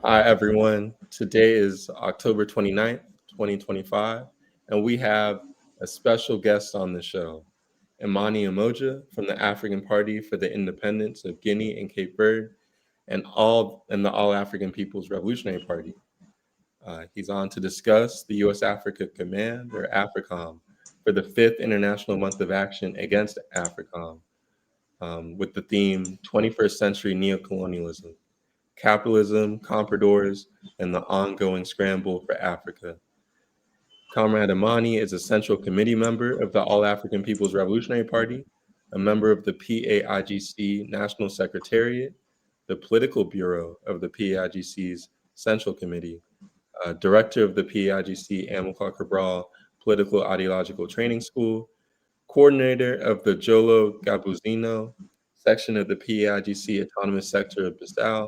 Hi, everyone. Today is October 29th, 2025, and we have a special guest on the show, Imani Na Umoja from the African Party for the Independence of Guinea and Cape Verde and the All African People's Revolutionary Party. He's on to discuss the U.S. Africa Command, or AFRICOM, for the fifth International Month of Action against AFRICOM, with the theme 21st Century Neocolonialism, Capitalism, Compradors, and the Ongoing Scramble for Africa. Comrade Imani is a Central Committee member of the All African People's Revolutionary Party, a member of the PAIGC National Secretariat, the Political Bureau of the PAIGC's Central Committee, Director of the PAIGC Amilcar Cabral Political Ideological Training School, Coordinator of the Jolo Gabuzino section of the PAIGC Autonomous Sector of Bissau,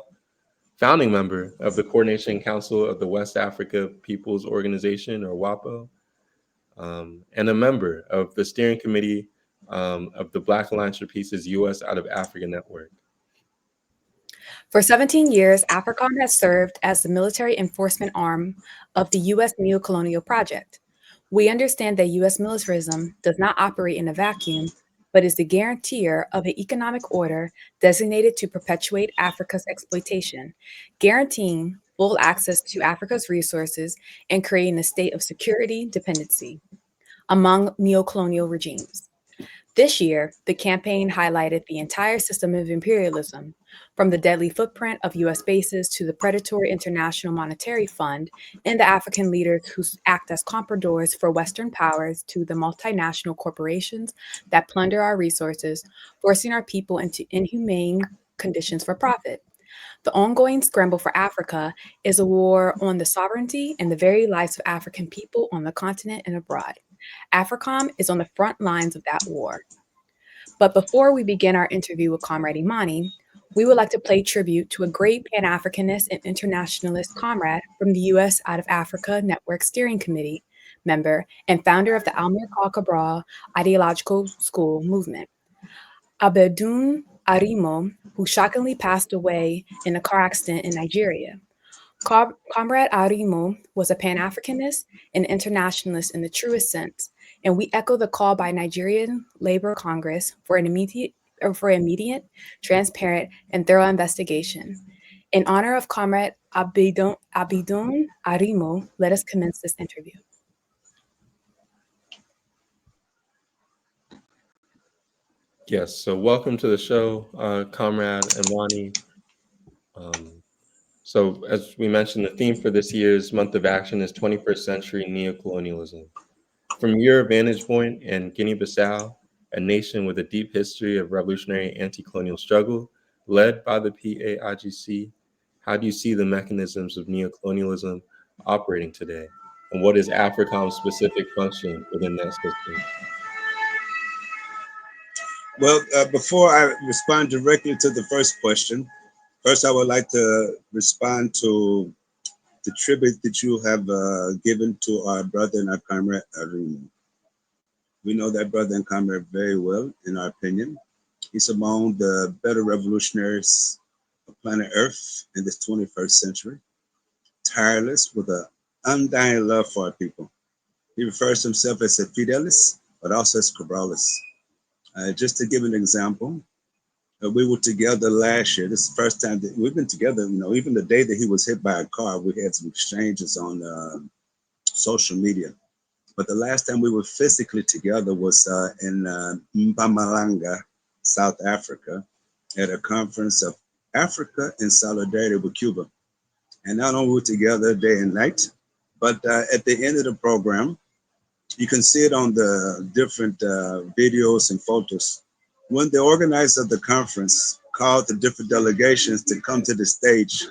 founding member of the Coordination Council of the West Africa People's Organization, or WAPO, and a member of the steering committee of the Black Alliance for Peace's U.S. Out of Africa Network. For 17 years, AFRICOM has served as the military enforcement arm of the U.S. neocolonial project. We understand that U.S. militarism does not operate in a vacuum, but is the guarantor of an economic order designated to perpetuate Africa's exploitation, guaranteeing full access to Africa's resources and creating a state of security dependency among neocolonial regimes. This year, the campaign highlighted the entire system of imperialism, from the deadly footprint of U.S. bases to the predatory International Monetary Fund and the African leaders who act as compradors for Western powers to the multinational corporations that plunder our resources, forcing our people into inhumane conditions for profit. The ongoing scramble for Africa is a war on the sovereignty and the very lives of African people on the continent and abroad. AFRICOM is on the front lines of that war. But before we begin our interview with Comrade Imani, we would like to pay tribute to a great Pan-Africanist and internationalist comrade from the U.S. Out of Africa Network Steering Committee member and founder of the Amilcar Cabral Ideological School movement, Abedun Arimo, who shockingly passed away in a car accident in Nigeria. Comrade Arimo was a Pan-Africanist and internationalist in the truest sense, and we echo the call by Nigerian Labour Congress for immediate, transparent, and thorough investigation. In honor of Comrade Abidun Arimo, let us commence this interview. Yes, so welcome to the show, Comrade Imani. So as we mentioned, the theme for this year's month of action is 21st century neocolonialism. From your vantage point in Guinea Bissau, a nation with a deep history of revolutionary anti-colonial struggle led by the PAIGC, how do you see the mechanisms of neocolonialism operating today? And what is AFRICOM's specific function within that system? Well, before I respond directly to the first question, first I would like to respond to the tribute that you have given to our brother and our comrade Arimo. We know that brother and comrade very well, in our opinion. He's among the better revolutionaries of planet Earth in this 21st century, tireless with an undying love for our people. He refers to himself as a fidelis, but also as Cabralis. Just to give an example, we were together last year. This is the first time that we've been together. Even the day that he was hit by a car, we had some exchanges on social media. But the last time we were physically together was in Mpumalanga, South Africa, at a conference of Africa in solidarity with Cuba. And not only were we together day and night, but at the end of the program, you can see it on the different videos and photos. When the organizer of the conference called the different delegations to come to the stage,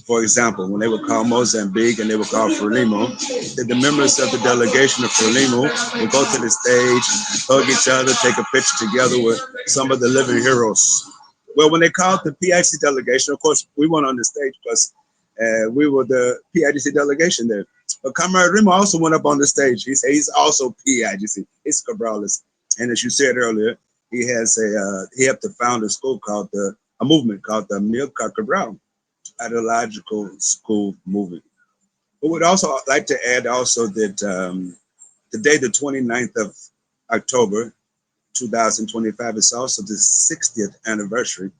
for example, when they would call Mozambique and they would call Frelimo, the members of the delegation of Frelimo would go to the stage, hug each other, take a picture together with some of the living heroes. Well, when they called the PIGC delegation, of course, we weren't on the stage because we were the PIGC delegation there. But Comrade Rimo also went up on the stage. He said he's also PIGC. He's Cabralis. And as you said earlier, he helped to found a school called a movement called the Amilcar Cabral. ideological school movement. I would also like to add also that today, the 29th of October, 2025, is also the 60th anniversary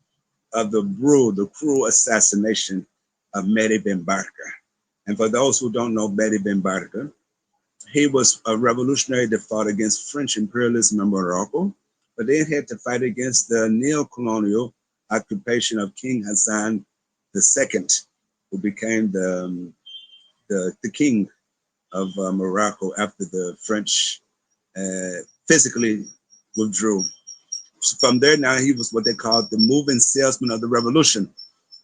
of the cruel assassination of Mehdi Ben Barka. And for those who don't know Mehdi Ben Barka, he was a revolutionary that fought against French imperialism in Morocco, but then had to fight against the neo-colonial occupation of King Hassan II, who became the king of Morocco after the French physically withdrew. So from there, now he was what they called the moving salesman of the revolution,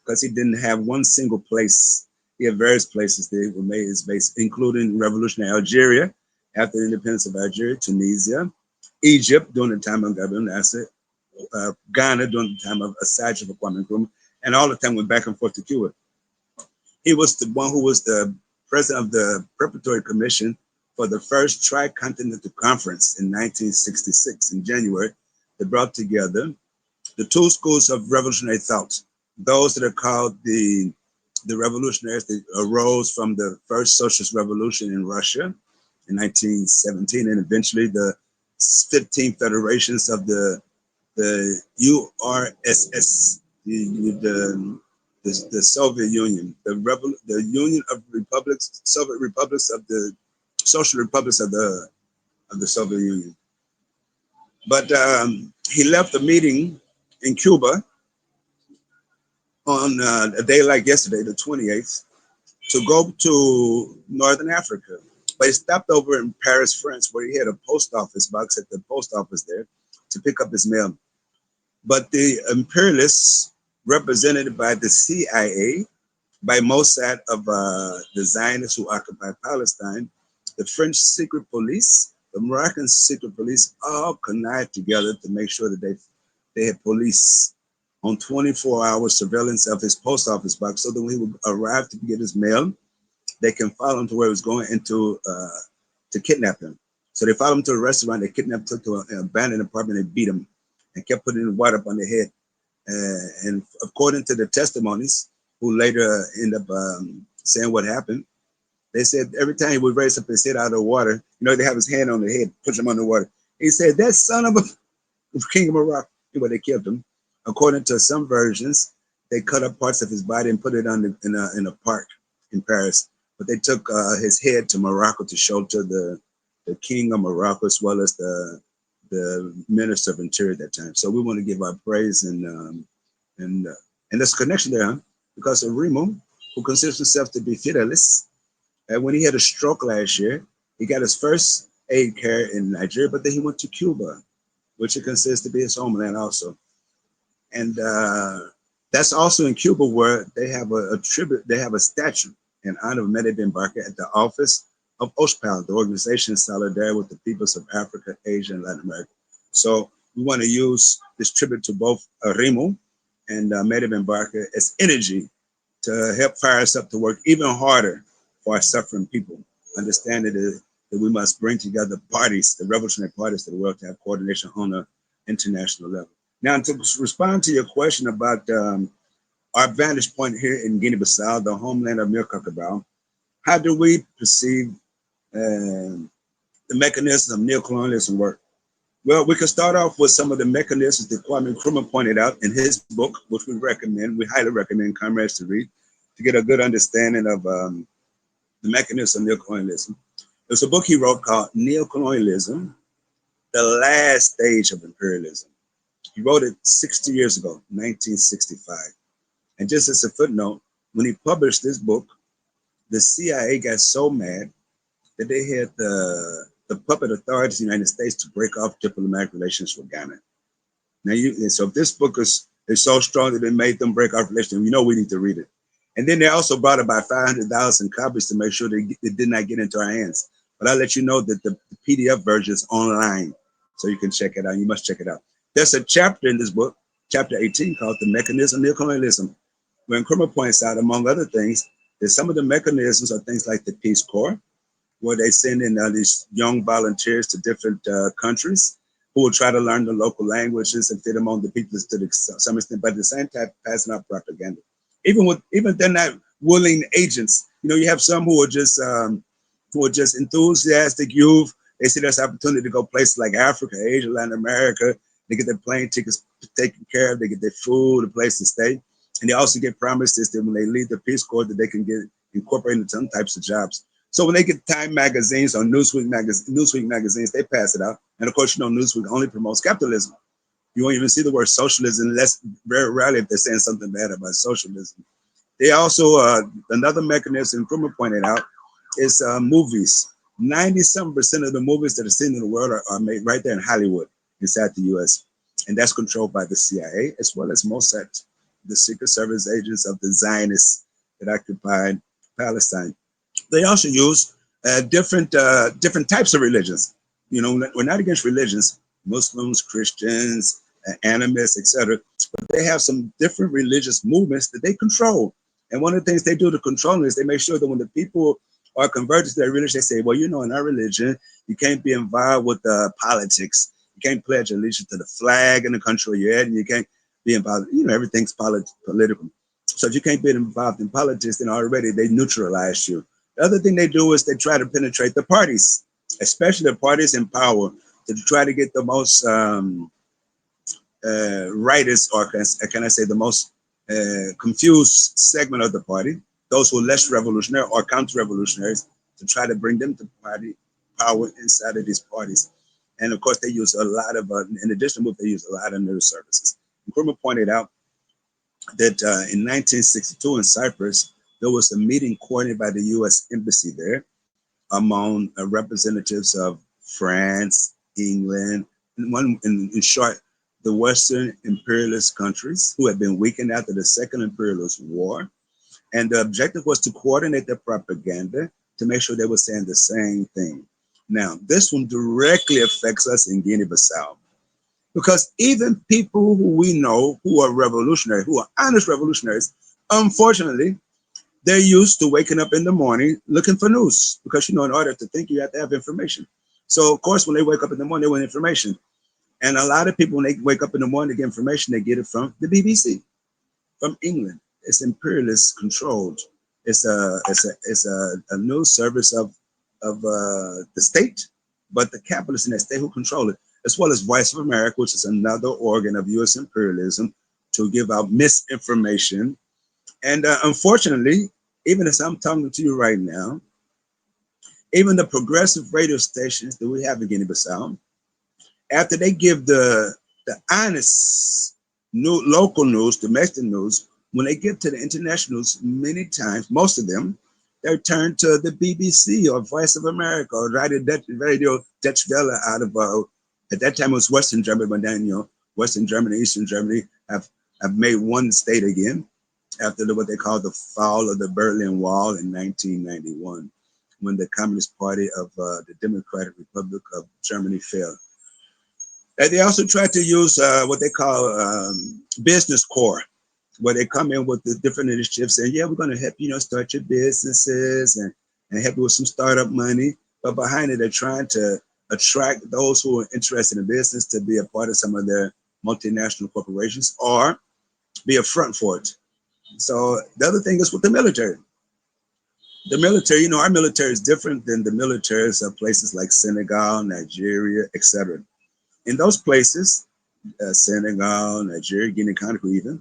because he didn't have one single place. He had various places that were made his base, including revolutionary Algeria after the independence of Algeria, Tunisia, Egypt during the time of Gabriel Nasser, Ghana during the time of Assad's of Kwame Nkrumah, and all the time went back and forth to Cuba. He was the one who was the president of the Preparatory Commission for the first Tricontinental Conference in 1966 in January that brought together the two schools of revolutionary thought, those that are called the revolutionaries that arose from the first socialist revolution in Russia in 1917, and eventually the 15 federations of the URSS, the Soviet Union, the Union of Republics, Soviet Republics of the Social Republics of the Soviet Union. But he left the meeting in Cuba on a day like yesterday, the 28th, to go to Northern Africa. But he stopped over in Paris, France, where he had a post office box at the post office there to pick up his mail. But the imperialists, represented by the CIA, by Mossad of the Zionists who occupied Palestine, the French secret police, the Moroccan secret police, all connived together to make sure that they had police on 24-hour surveillance of his post office box, so that when he would arrive to get his mail, they can follow him to where he was going and to kidnap him. So they followed him to a restaurant, they kidnapped him to an abandoned apartment, they beat him and kept putting water up on their head. And according to the testimonies, who later end up saying what happened, they said every time he would raise up his head out of the water, they have his hand on the head, push him under water. He said, "That son of a king of Morocco." Anyway, they killed him. According to some versions, they cut up parts of his body and put it in a park in Paris. But they took his head to Morocco to show to the king of Morocco, as well as the minister of interior at that time. So we want to give our praise and there's a connection there, huh? Because Remo, who considers himself to be Fidelis, when he had a stroke last year, he got his first aid care in Nigeria, but then he went to Cuba, which it considers to be his homeland also. And that's also in Cuba, where they have a tribute, they have a statue in honor of Mehdi Ben Barka at the office of OSPAL, the organization in solidarity with the peoples of Africa, Asia, and Latin America. So we want to use this tribute to both Remo and Mehdi Ben Barka as energy to help fire us up to work even harder for our suffering people. Understanding that we must bring together parties, the revolutionary parties of the world, to have coordination on an international level. Now, to respond to your question about our vantage point here in Guinea Bissau, the homeland of Amilcar Cabral, how do we perceive the mechanisms of neocolonialism work? Well, we can start off with some of the mechanisms that Kwame Nkrumah pointed out in his book, which we highly recommend comrades to read, to get a good understanding of the mechanism of neocolonialism. There's a book he wrote called Neocolonialism, the Last Stage of Imperialism. He wrote it 60 years ago, 1965. And just as a footnote, when he published this book, the CIA got so mad that they had the puppet authorities in the United States to break off diplomatic relations with Ghana. Now, so if this book is so strong that it made them break off relations, we need to read it. And then they also brought about 500,000 copies to make sure it did not get into our hands. But I'll let you know that the PDF version is online, so you can check it out. You must check it out. There's a chapter in this book, chapter 18, called The Mechanism of Neocolonialism, where Nkrumah points out, among other things, that some of the mechanisms are things like the Peace Corps, where they send in these young volunteers to different countries who will try to learn the local languages and fit among the people to some extent, but at the same time passing out propaganda. even they're not willing agents. You know, you have some who are just enthusiastic youth. They see this opportunity to go places like Africa, Asia, Latin America. They get their plane tickets taken care of. They get their food, a place to stay, and they also get promises that when they leave the Peace Corps, that they can get incorporated into some types of jobs. So when they get Time magazines or Newsweek magazines, they pass it out. And of course, you know, Newsweek only promotes capitalism. You won't even see the word socialism unless very rarely if they're saying something bad about socialism. They also, another mechanism Krumah pointed out is movies. 97% of the movies that are seen in the world are made right there in Hollywood, inside the US. And that's controlled by the CIA as well as Mossad, the Secret Service agents of the Zionists that occupied Palestine. They also use different types of religions. You know, we're not against religions, Muslims, Christians, animists, etc. But they have some different religious movements that they control. And one of the things they do to control is they make sure that when the people are converted to their religion, they say, well, you know, in our religion, you can't be involved with politics. You can't pledge allegiance to the flag in the country you're at, and you can't be involved, you know, everything's political. So if you can't be involved in politics, then already they neutralize you. The other thing they do is they try to penetrate the parties, especially the parties in power, to try to get the most rightist, or can I say the most confused segment of the party, those who are less revolutionary or counter-revolutionaries, to try to bring them to party power inside of these parties. And of course, they use a lot of, in addition to they use a lot of news services. Krumah pointed out that in 1962 in Cyprus, there was a meeting coordinated by the U.S. Embassy there among representatives of France, England, and in short, the Western imperialist countries who had been weakened after the Second Imperialist War. And the objective was to coordinate their propaganda to make sure they were saying the same thing. Now, this one directly affects us in Guinea Bissau, because even people who we know who are revolutionary, who are honest revolutionaries, unfortunately, they're used to waking up in the morning looking for news, because, you know, in order to think, you have to have information. So, of course, when they wake up in the morning, they want information. And a lot of people, when they wake up in the morning to get information, they get it from the BBC, from England. It's imperialist controlled. It's a news service of the state, but the capitalists in that state who control it, as well as Voice of America, which is another organ of U.S. imperialism to give out misinformation. And unfortunately, even as I'm talking to you right now, even the progressive radio stations that we have in Guinea-Bissau, after they give the honest local news, domestic news, when they get to the international news, many times, most of them, they're turned to the BBC or Voice of America or Radio Dutch Welle out of, at that time it was Western Germany, but then, you know, Western Germany, Eastern Germany have made one state again after what they call the fall of the Berlin Wall in 1991, when the Communist Party of the Democratic Republic of Germany fell. And they also try to use what they call business core, where they come in with the different initiatives saying, yeah, we're going to help you, start your businesses and help you with some startup money. But behind it, they're trying to attract those who are interested in business to be a part of some of their multinational corporations or be a front for it. So the other thing is with the military. The military, our military is different than the militaries of places like Senegal, Nigeria, etc. In those places, Senegal, Nigeria, Guinea, Conakry,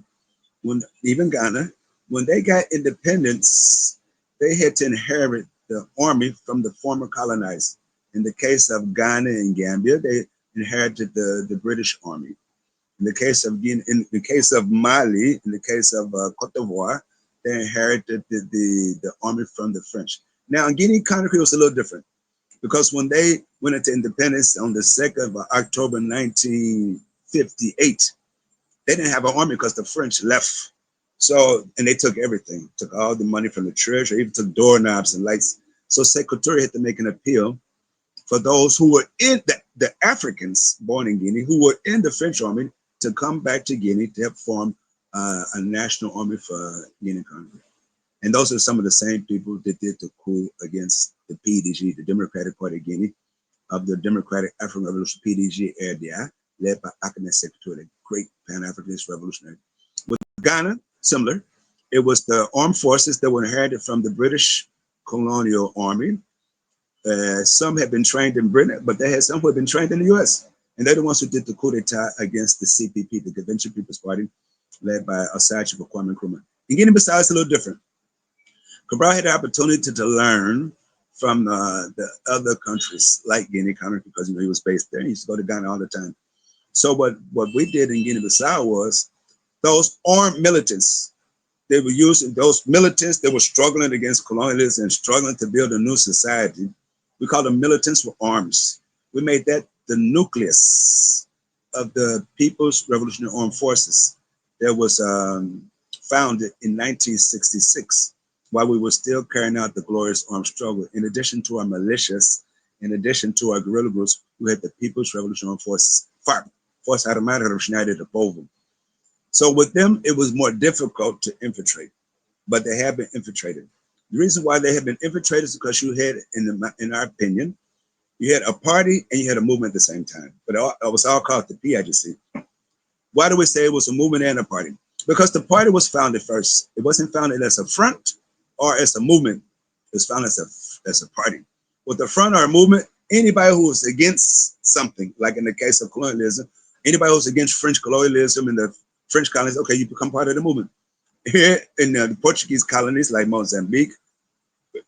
even Ghana, when they got independence, they had to inherit the army from the former colonized. In the case of Ghana and Gambia, they inherited the British army. In the case of Mali, in the case of Cote d'Ivoire, they inherited the army from the French. Now, in Guinea, Conakry was a little different, because when they went into independence on the 2nd of October 1958, they didn't have an army because the French left. So, and they took everything, took all the money from the treasury, even took doorknobs and lights. So Secretariat had to make an appeal for those who were in the Africans born in Guinea, who were in the French army, to come back to Guinea to help form a national army for Guinea Conakry. And those are some of the same people that did the coup against the PAIGC, the Democratic Party of Guinea, of the Democratic African Revolution, PAIGC, RDA, led by Akhenaten Sekou Touré, the great Pan-Africanist revolutionary. With Ghana, similar. It was the armed forces that were inherited from the British colonial army. Some had been trained in Britain, but they had some who had been trained in the US. And they're the ones who did the coup d'etat against the CPP, the Convention People's Party, led by Osage Kwame Nkrumah. In Guinea-Bissau, it's a little different. Cabral had the opportunity to learn from the other countries like Guinea-Conakry because he was based there. He used to go to Ghana all the time. So what we did in Guinea-Bissau was those armed militants, they were using those militants that were struggling against colonialism and struggling to build a new society. We call them militants with arms. We made that the nucleus of the People's Revolutionary Armed Forces that was founded in 1966 while we were still carrying out the glorious armed struggle. In addition to our militias, in addition to our guerrilla groups, we had the People's Revolutionary Armed Forces, FARP, Force Armada Revolucionária do Povo. So with them, it was more difficult to infiltrate, but they have been infiltrated. The reason why they have been infiltrated is because you had, in our opinion, you had a party and you had a movement at the same time, but it was all called the PAIGC. Why do we say it was a movement and a party? Because the party was founded first. It wasn't founded as a front or as a movement. It was founded as a party. With the front or a movement, anybody who was against something, like in the case of colonialism, anybody who was against French colonialism and the French colonies, okay, you become part of the movement. Here in the Portuguese colonies like Mozambique,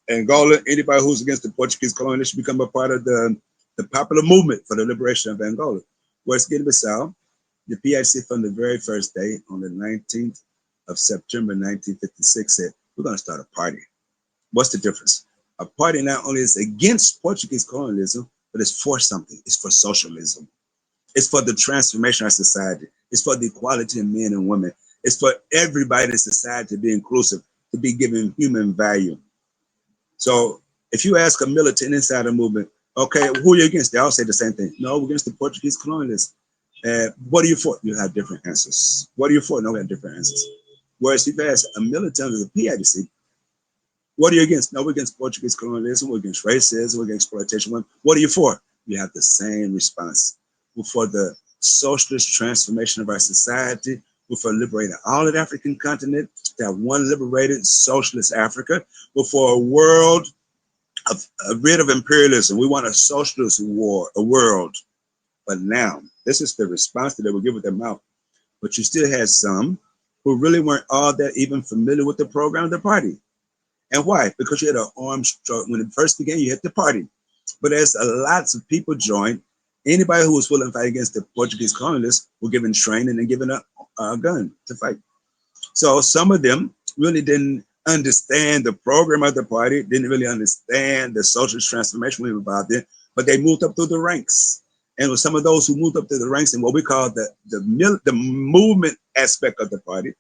Angola, anybody who's against the Portuguese colonies should become a part of the popular movement for the liberation of Angola. Whereas Guinea-Bissau, the PAIGC from the very first day on the 19th of September 1956 said, we're going to start a party. What's the difference? A party not only is against Portuguese colonialism, but it's for something. It's for socialism. It's for the transformation of society. It's for the equality of men and women. It's for everybody in society to be inclusive, to be given human value. So if you ask a militant inside a movement, okay, who are you against? They all say the same thing. No, we're against the Portuguese colonialists. What are you for? You have different answers. What are you for? No, we have different answers. Whereas if you ask a militant of the PAIGC, what are you against? No, we're against Portuguese colonialism. We're against racism. We're against exploitation. What are you for? You have the same response. We're for the socialist transformation of our society. We're for liberating all of the African continent, to have one liberated socialist Africa. We're for a world rid of imperialism. We want a socialist world. But now, this is the response that they will give with their mouth. But you still had some who really weren't all that even familiar with the program of the party. And why? Because you had an armed struggle. When it first began, you had the party. But as lots of people joined, anybody who was willing to fight against the Portuguese colonialists were given training and given a gun to fight. So some of them really didn't understand the program of the party, didn't really understand the socialist transformation we were about there, but they moved up through the ranks. And with some of those who moved up through the ranks in what we call the movement aspect of the party,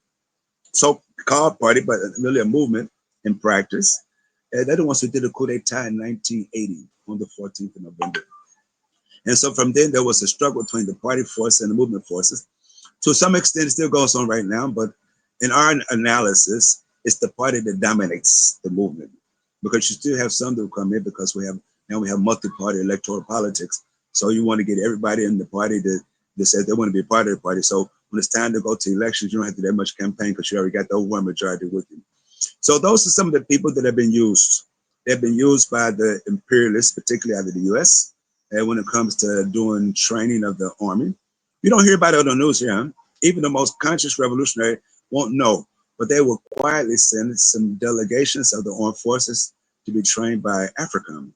so-called party, but really a movement in practice, they're the ones who did a coup d'etat in 1980 on the 14th of November. And so from then, there was a struggle between the party force and the movement forces. To some extent, it still goes on right now, but in our analysis, it's the party that dominates the movement, because you still have some that come in because we have multi-party electoral politics. So you want to get everybody in the party that says they want to be a part of the party. So when it's time to go to elections, you don't have to do that much campaign because you already got the overwhelming majority with you. So those are some of the people that have been used. They've been used by the imperialists, particularly out of the US, and when it comes to doing training of the army. You don't hear about it on the news here. Huh? Even the most conscious revolutionary won't know, but they will quietly send some delegations of the armed forces to be trained by AFRICOM.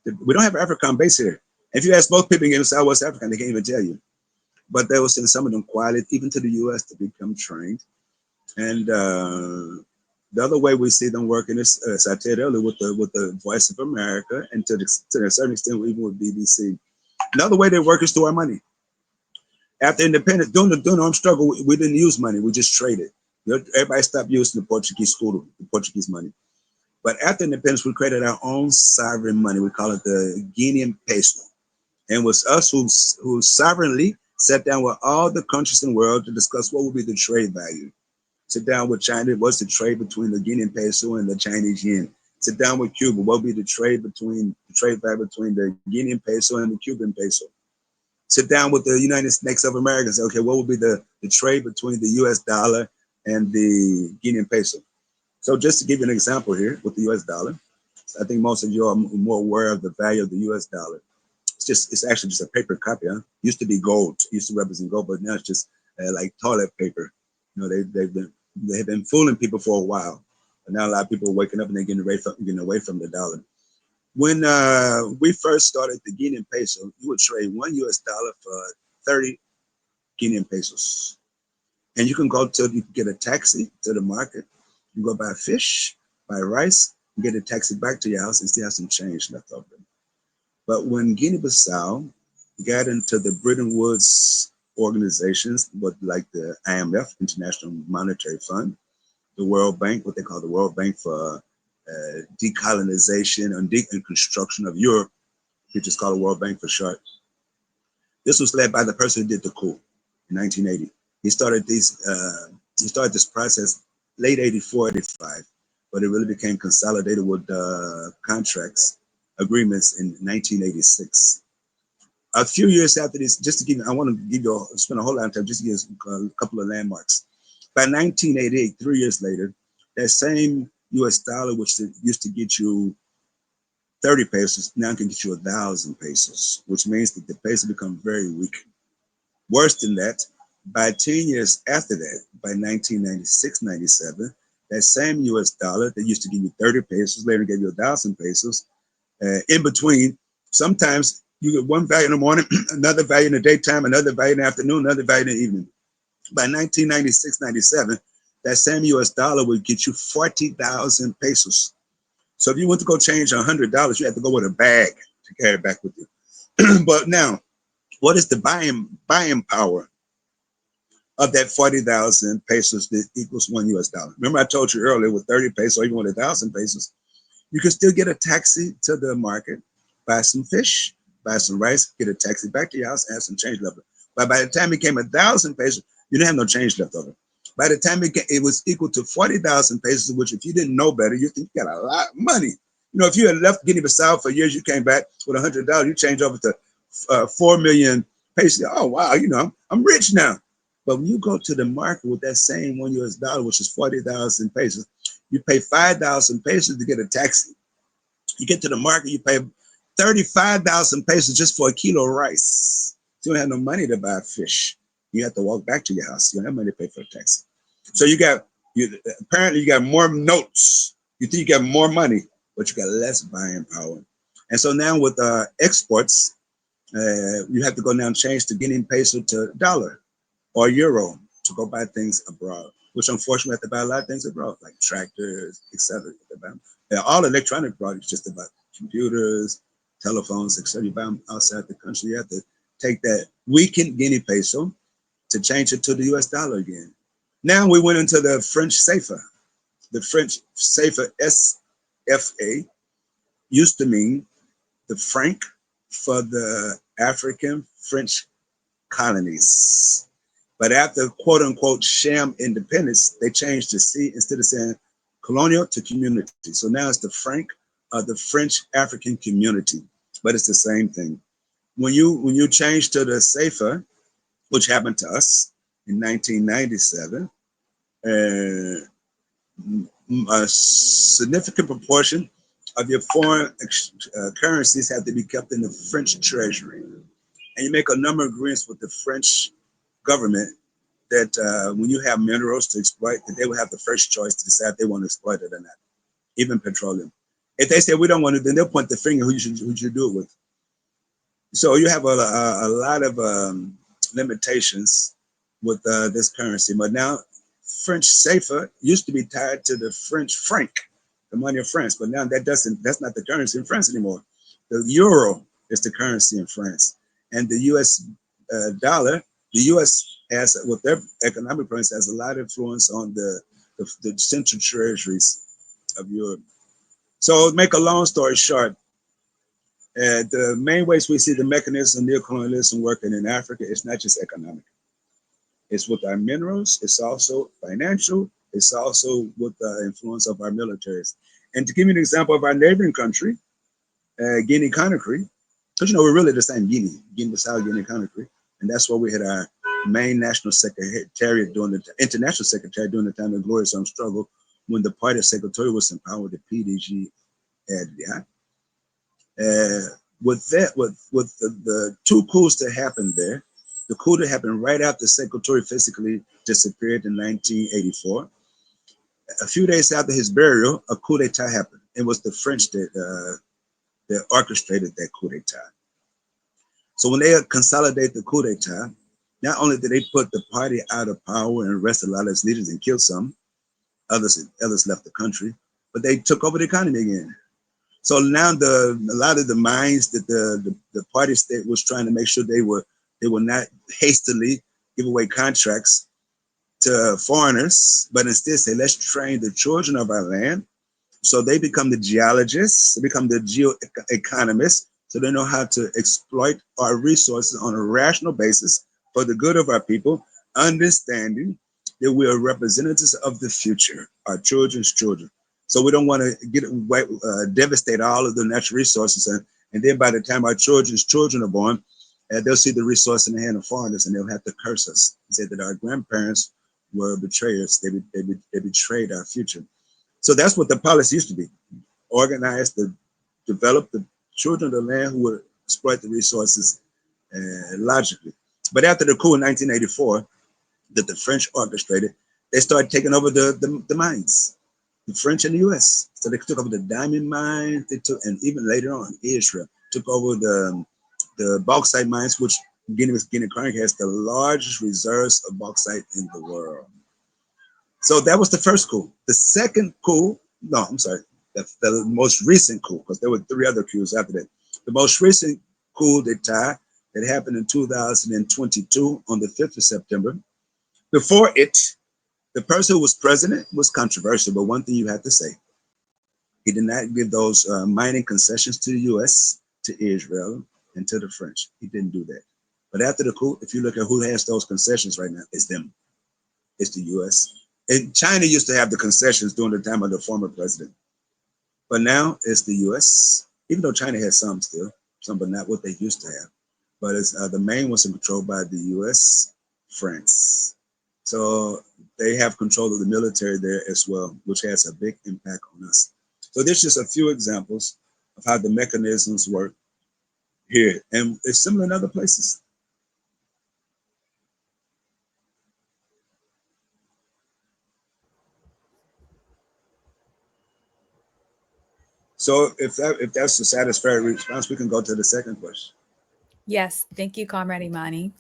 We don't have an AFRICOM base here. If you ask most people in Southwest Africa, they can't even tell you. But they will send some of them quietly, even to the US, to become trained. And the other way we see them working is, as I said earlier, with the Voice of America, and to a certain extent, even with BBC. Another way they work is through our money. After independence, during the armed struggle, we didn't use money, we just traded. Everybody stopped using the Portuguese school, the Portuguese money. But after independence, we created our own sovereign money. We call it the Guinean peso. And it was us who sovereignly sat down with all the countries in the world to discuss what would be the trade value. Sit down with China, what's the trade between the Guinean peso and the Chinese yen? Sit down with Cuba, what would be the trade value between the Guinean peso and the Cuban peso? Sit down with the United States of America and say, okay, what would be the trade between the US dollar and the Guinean peso. So just to give you an example here with the US dollar, I think most of you are more aware of the value of the US dollar. It's actually just a paper copy. Huh? Used to be gold, used to represent gold, but now it's just like toilet paper. You know, they've been fooling people for a while, but now a lot of people are waking up and they're getting away from the dollar. When we first started the Guinean peso, you would trade $1 for 30 Guinean pesos, and you can get a taxi to the market. You go buy fish, buy rice, and get a taxi back to your house and still have some change left over. But when Guinea Bissau got into the Bretton Woods organizations, like the IMF, International Monetary Fund, the World Bank, what they call the World Bank for decolonization and deconstruction of Europe, which is called the World Bank for short. This was led by the person who did the coup in 1980. He started this process late 84, 85, but it really became consolidated with contracts, agreements in 1986. A few years after this, just to give you, I want to spend a whole lot of time just to give you a couple of landmarks. By 1988, 3 years later, that same US dollar, which used to get you 30 pesos, now can get you 1,000 pesos, which means that the peso become very weak. Worse than that, by 10 years after that, by 1996, 97, that same US dollar that used to give you 30 pesos later gave you 1,000 pesos. In between, sometimes you get one value in the morning, another value in the daytime, another value in the afternoon, another value in the evening. By 1996, 97, that same US dollar would get you 40,000 pesos. So if you want to go change $100, you have to go with a bag to carry it back with you. But now, what is the buying power of that 40,000 pesos that equals $1 US? Remember I told you earlier with 30 pesos or even with 1,000 pesos, you can still get a taxi to the market, buy some fish, buy some rice, get a taxi back to your house, and have some change left over. But by the time it came 1,000 pesos, you didn't have no change left over. By the time it was equal to 40,000 pesos, which if you didn't know better, you think you got a lot of money. You know, if you had left Guinea Bissau for years, you came back with $100, you change over to 4 million pesos. Oh, wow, you know, I'm rich now. But when you go to the market with that same $1 US, which is 40,000 pesos, you pay 5,000 pesos to get a taxi. You get to the market, you pay 35,000 pesos just for a kilo of rice. So you don't have no money to buy fish. You have to walk back to your house. You don't have money to pay for a taxi. So apparently you got more notes. You think you got more money, but you got less buying power. And so now with exports, you have to go now and change the Guinean peso to dollar or euro to go buy things abroad, which unfortunately we have to buy a lot of things abroad, like tractors, etc. All electronic products, just about computers, telephones, etc. You buy them outside the country. You have to take that weakened Guinea peso to change it to the US dollar again. Now we went into the French CFA. The French CFA, SFA, used to mean the franc for the African French colonies. But after quote unquote sham independence, they changed the C instead of saying colonial to community. So now it's the franc of the French African community, but it's the same thing. When you change to the CFA, which happened to us in 1997, a significant proportion of your foreign currencies have to be kept in the French treasury. And you make a number of agreements with the French government that when you have minerals to exploit, that they will have the first choice to decide if they want to exploit it or not, even petroleum. If they say we don't want it, then they'll point the finger who you should do it with. So you have a lot of limitations with this currency. But now French CFA used to be tied to the French franc, the money of France, but now that's not the currency in France anymore. The euro is the currency in France. And the US dollar, the US has, with their economic policy, has a lot of influence on the central treasuries of Europe. So make a long story short, the main ways we see the mechanism of neocolonialism working in Africa is not just economic. It's with our minerals, it's also financial, it's also with the influence of our militaries. And to give you an example of our neighboring country, Guinea Conakry, because you know we're really the same Guinea Bissau, Guinea Conakry, and that's where we had our main national secretariat during the international secretary during the time of glorious armed struggle, when the party secretary was in power, the PDG had with the two coups that happened there, the coup that happened right after the secretary physically disappeared in 1984. A few days after his burial, a coup d'etat happened. It was the French that orchestrated that coup d'etat. So when they consolidated the coup d'etat, not only did they put the party out of power and arrested a lot of its leaders and killed some, others left the country, but they took over the economy again. So now a lot of the mines that the party state was trying to make sure they were not hastily give away contracts to foreigners, but instead say, let's train the children of our land. So they become the geologists, they become the geoeconomists, so they know how to exploit our resources on a rational basis for the good of our people, understanding that we are representatives of the future, our children's children. So we don't want to devastate all of the natural resources, and then by the time our children's children are born, they'll see the resource in the hand of foreigners, and they'll have to curse us and say that our grandparents were betrayers. They betrayed our future. So that's what the policy used to be: organize to develop the children of the land who would exploit the resources logically. But after the coup in 1984, that the French orchestrated, they started taking over the mines, the French and the U.S. So they took over the diamond mines. They took, and even later on, Israel took over the bauxite mines, which Guinea has the largest reserves of bauxite in the world. So that was the first coup. The second coup, no, I'm sorry, the most recent coup, because there were 3 other coups after that. The most recent coup d'etat that happened in 2022 on the 5th of September. Before it, the person who was president was controversial, but one thing you have to say, he did not give those mining concessions to the U.S., to Israel, and to the French. He didn't do that. But after the coup, if you look at who has those concessions right now, it's them. It's the U.S. And China used to have the concessions during the time of the former president. But now it's the U.S., even though China has some still, some, but not what they used to have. But it's, the main ones are controlled by the U.S., France. So they have control of the military there as well, which has a big impact on us. So there's just a few examples of how the mechanisms work here. And it's similar in other places. So if that's a satisfactory response, we can go to the second question. Yes, thank you, Comrade Imani,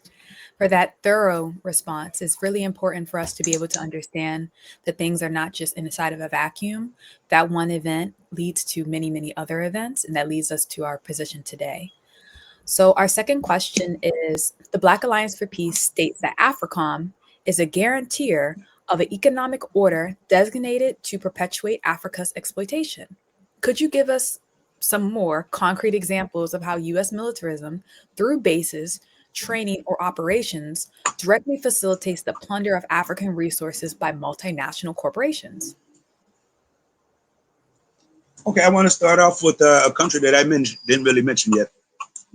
for that thorough response. It's really important for us to be able to understand that things are not just inside of a vacuum, that one event leads to many, many other events, and that leads us to our position today. So our second question is, the Black Alliance for Peace states that AFRICOM is a guarantor of an economic order designated to perpetuate Africa's exploitation. Could you give us some more concrete examples of how U.S. militarism, through bases, training, or operations, directly facilitates the plunder of African resources by multinational corporations? Okay, I want to start off with a country that I didn't really mention yet,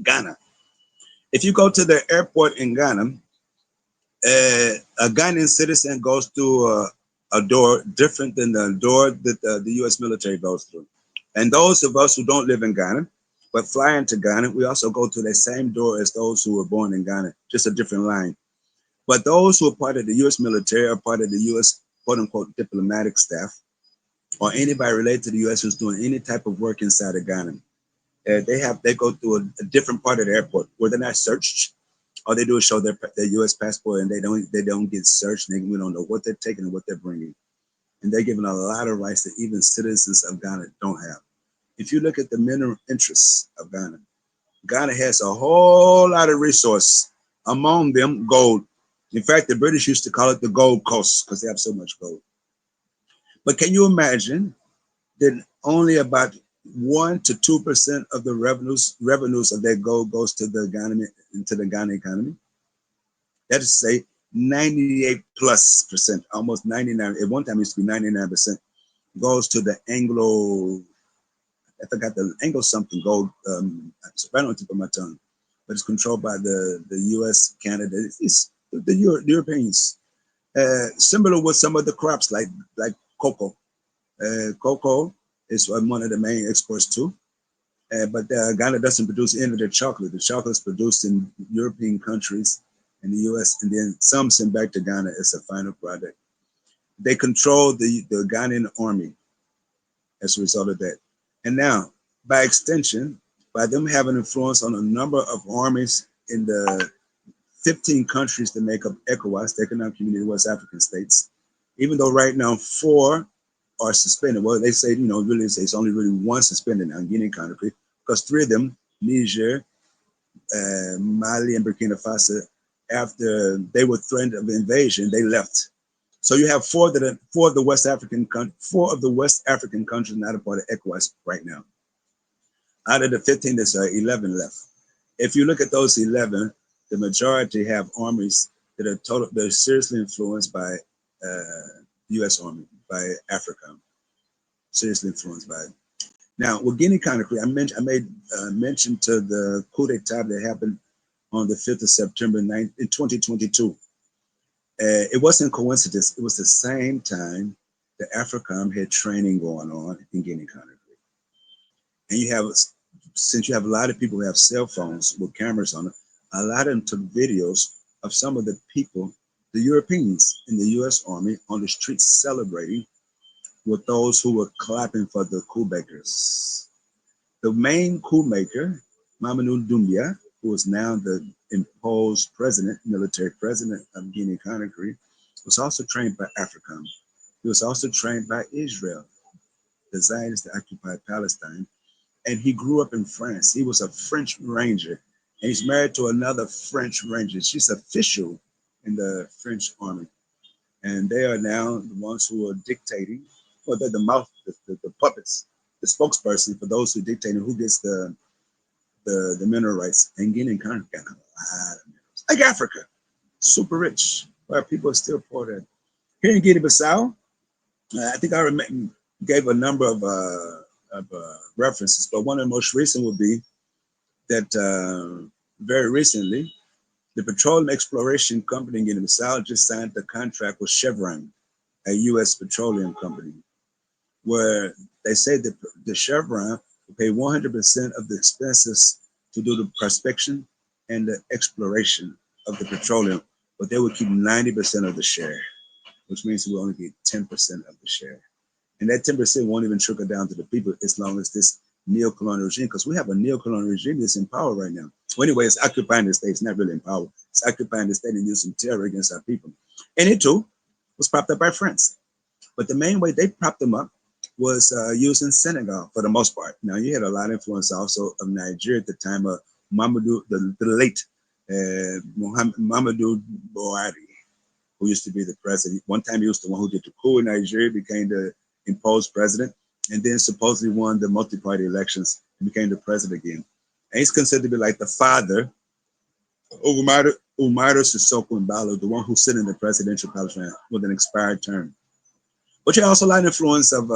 Ghana. If you go to the airport in Ghana, a Ghanaian citizen goes through a door different than the door that the U.S. military goes through. And those of us who don't live in Ghana, but fly into Ghana, we also go to the same door as those who were born in Ghana, just a different line. But those who are part of the U.S. military are part of the U.S. quote unquote diplomatic staff, or anybody related to the U.S. who's doing any type of work inside of Ghana. They go through a different part of the airport where they're not searched. All they do is show their U.S. passport, and they don't get searched. And we don't know what they're taking and what they're bringing, and they're given a lot of rights that even citizens of Ghana don't have. If you look at the mineral interests of Ghana, Ghana has a whole lot of resource. Among them, gold. In fact, the British used to call it the Gold Coast because they have so much gold. But can you imagine that only about 1 to 2% of the revenues of that gold goes to the Ghana economy? That is to say 98+%, almost 99. At one time it used to be 99%, goes to the I forgot the Anglo something gold. It's right on the tip of my tongue, but it's controlled by the U.S., Canada. It's the Europeans. Similar with some of the crops like cocoa. Cocoa is one of the main exports too. But Ghana doesn't produce any of the chocolate. The chocolate is produced in European countries, in the US, and then some sent back to Ghana as a final product. They control the Ghanaian army as a result of that. And now, by extension, by them having influence on a number of armies in the 15 countries that make up ECOWAS, the Economic Community of West African States, even though right now 4 are suspended. Well, they say, you know, really it's only really 1 suspended now in Guinea Conakry, because 3 of them, Niger, Mali, and Burkina Faso, after they were threatened of invasion, they left. So you have 4 of the West African countries not a part of ECOWAS right now. Out of the 15, there's 11 left. If you look at those 11, the majority have armies that are seriously influenced by U.S. Army, by AFRICOM, seriously influenced by it. Now, with Guinea Conakry, I made mention to the coup d'etat that happened on the 5th of September in 2022. It wasn't coincidence. It was the same time that AFRICOM had training going on in Guinea Conakry. And since you have a lot of people who have cell phones with cameras on it, a lot of them took videos of some of the people, the Europeans in the US Army on the streets celebrating with those who were clapping for the coup makers. The main coup maker, Mamadou Doumbia, who is now the imposed president, military president of Guinea Conakry, was also trained by AFRICOM. He was also trained by Israel, the Zionists that occupied Palestine, and he grew up in France. He was a French Ranger, and he's married to another French Ranger. She's official in the French army, and they are now the ones who are dictating, or they're the puppets, the spokesperson for those who are dictating who gets the mineral rights. And Guinea Conakry got a lot of minerals, like Africa, super rich, where people are still poor there. Here in Guinea Bissau, I think I gave a number of references, but one of the most recent would be that very recently, the petroleum exploration company in Guinea Bissau just signed the contract with Chevron, a U.S. petroleum company, where they say that the Chevron will pay 100% of the expenses to do the prospection and the exploration of the petroleum, but they will keep 90% of the share, which means we'll only get 10% of the share. And that 10% won't even trickle down to the people as long as this neo-colonial regime, because we have a neo-colonial regime that's in power right now. Well, anyway, it's occupying the state. It's not really in power. It's occupying the state and using terror against our people. And it too was propped up by France. But the main way they propped them up was using Senegal for the most part. Now, you had a lot of influence also of Nigeria at the time of Mamadou, the late Mamadou Buhari, who used to be the president. One time he was the one who did the coup in Nigeria, became the imposed president, and then supposedly won the multi-party elections and became the president again. And he's considered to be like the father of Umaru Sissoko Embalo, the one who's sitting in the presidential palace with an expired term. But you also a lot of influence of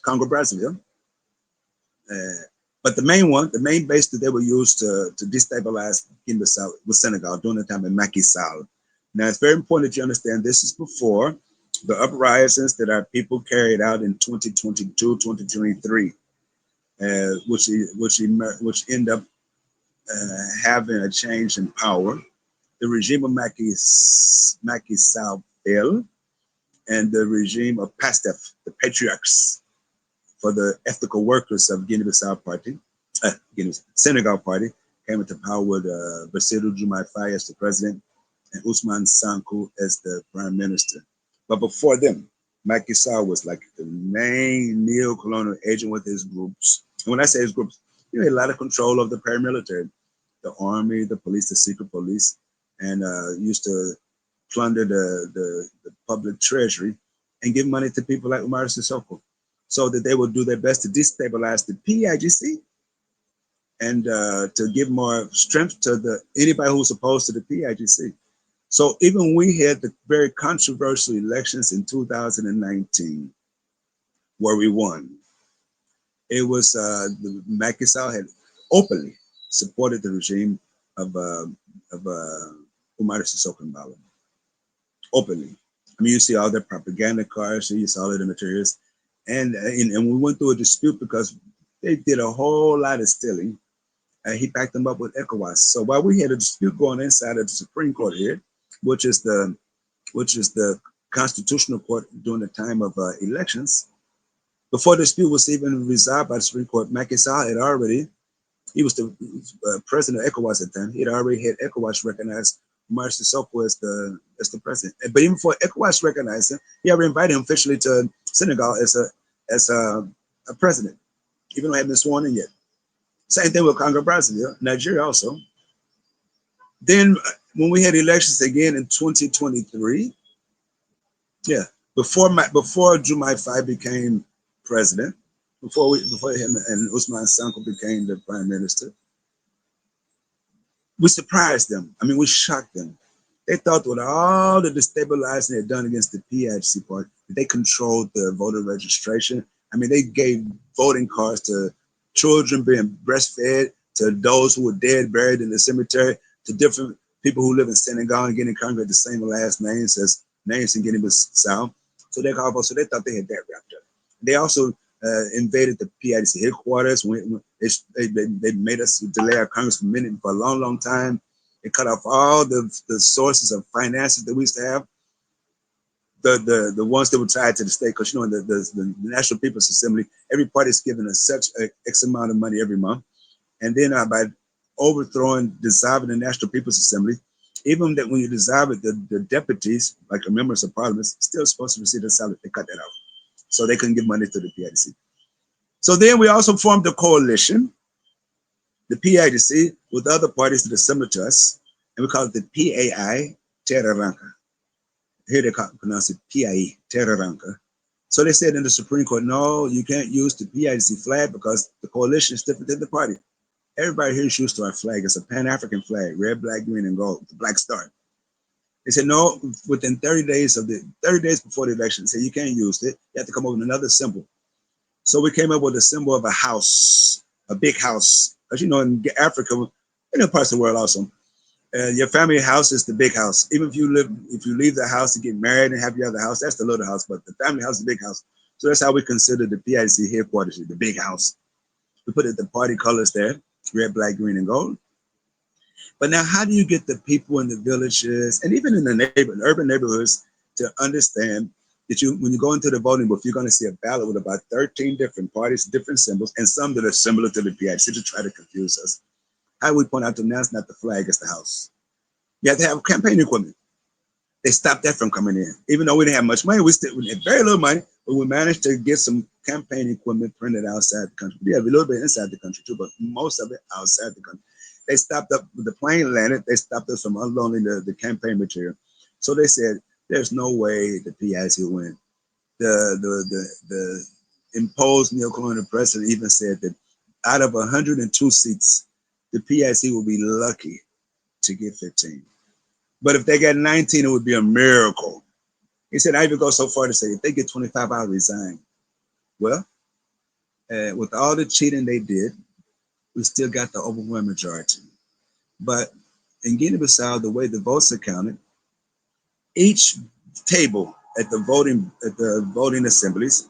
Congo Brazzaville. But the main base that they were used to destabilize Guinea-Bissau was Senegal during the time of Macky Sall. Now, it's very important that you understand this is before the uprisings that our people carried out in 2022, 2023, which end up having a change in power. The regime of Macky Sall fell, and the regime of PASTEF, the patriarchs for the ethical workers of Guinea-Bissau party, Senegal party, came into power with Bassirou Diomaye Faye as the president and Ousmane Sonko as the prime minister. But before them, Macky Sall was like the main neo-colonial agent with his groups. And when I say his groups, he had a lot of control of the paramilitary, the army, the police, the secret police, and used to plunder the public treasury and give money to people like Umaru Sissoko, so that they would do their best to destabilize the PAIGC and to give more strength to anybody who was opposed to the PAIGC. So even we had the very controversial elections in 2019 where we won. It was the Macky Sall had openly supported the regime of Umaru Sissoko Embalo. openly. I mean, you see all their propaganda cards, you see all of the materials. And we went through a dispute because they did a whole lot of stealing. He backed them up with ECOWAS. So while we had a dispute going inside of the Supreme Court here, which is the constitutional court during the time of elections, before the dispute was even resolved by the Supreme Court, Macky Sall had already, he was the president of ECOWAS at the time. He had already had ECOWAS recognize Umar Sissoko as the president. But even before ECOWAS recognized him, he already invited him officially to Senegal as a president, even though he hadn't been sworn in yet. Same thing with Congo Brazzaville, Nigeria also. Then when we had elections again in 2023, yeah, before Jumai Faye became president, before him and Usman Sanko became the prime minister, we surprised them. I mean, we shocked them. They thought with all the destabilizing they had done against the PAIGC party, that they controlled the voter registration. I mean, they gave voting cards to children being breastfed, to those who were dead, buried in the cemetery, to different people who live in Senegal and Guinea Congo, the same last names as names in Guinea Bissau. So they thought they had that wrapped up. They also invaded the PIDC headquarters. They made us delay our Congress for a long, long time. They cut off all the sources of finances that we used to have. The ones that were tied to the state, because you know, the National People's Assembly, every party is given such X amount of money every month. And then by dissolving the National People's Assembly, even that when you dissolve it, the deputies, like the members of parliament, still supposed to receive the salary. They cut that out. So they couldn't give money to the PIDC. So then we also formed a coalition, the PIDC, with other parties that are similar to us, and we call it the PAI Terraranca. Here they pronounce it PAI Terraranca. So they said in the Supreme Court, no, you can't use the PIDC flag because the coalition is different than the party. Everybody here is used to our flag. It's a Pan-African flag, red, black, green, and gold, the black star. They said, no, within 30 days before the election, they said, you can't use it. You have to come up with another symbol. So we came up with a symbol of a house, a big house. Because you know, in Africa, in other parts of the world also, your family house is the big house. Even if you leave the house to get married and have your other house, that's the little house, but the family house is the big house. So that's how we consider the PIDC headquarters, the big house. We put the party colors there, red, black, green, and gold. But now, how do you get the people in the villages and even in the urban neighborhoods to understand that when you go into the voting booth, you're going to see a ballot with about 13 different parties, different symbols, and some that are similar to the PIDC to try to confuse us? How do we point out to them now it's not the flag, it's the house? You have to have campaign equipment. They stopped that from coming in. Even though we didn't have much money, we had very little money, but we managed to get some campaign equipment printed outside the country. We have a little bit inside the country too, but most of it outside the country. They stopped up with the plane landed. They stopped us from unloading the campaign material. So they said, there's no way the PIDC will win. The imposed neocolonial president even said that out of 102 seats, the PIDC will be lucky to get 15. But if they get 19, it would be a miracle. He said, I even go so far to say, if they get 25, I'll resign. Well, with all the cheating they did, we still got the overwhelming majority. But in Guinea Bissau, the way the votes are counted, each table at the voting assemblies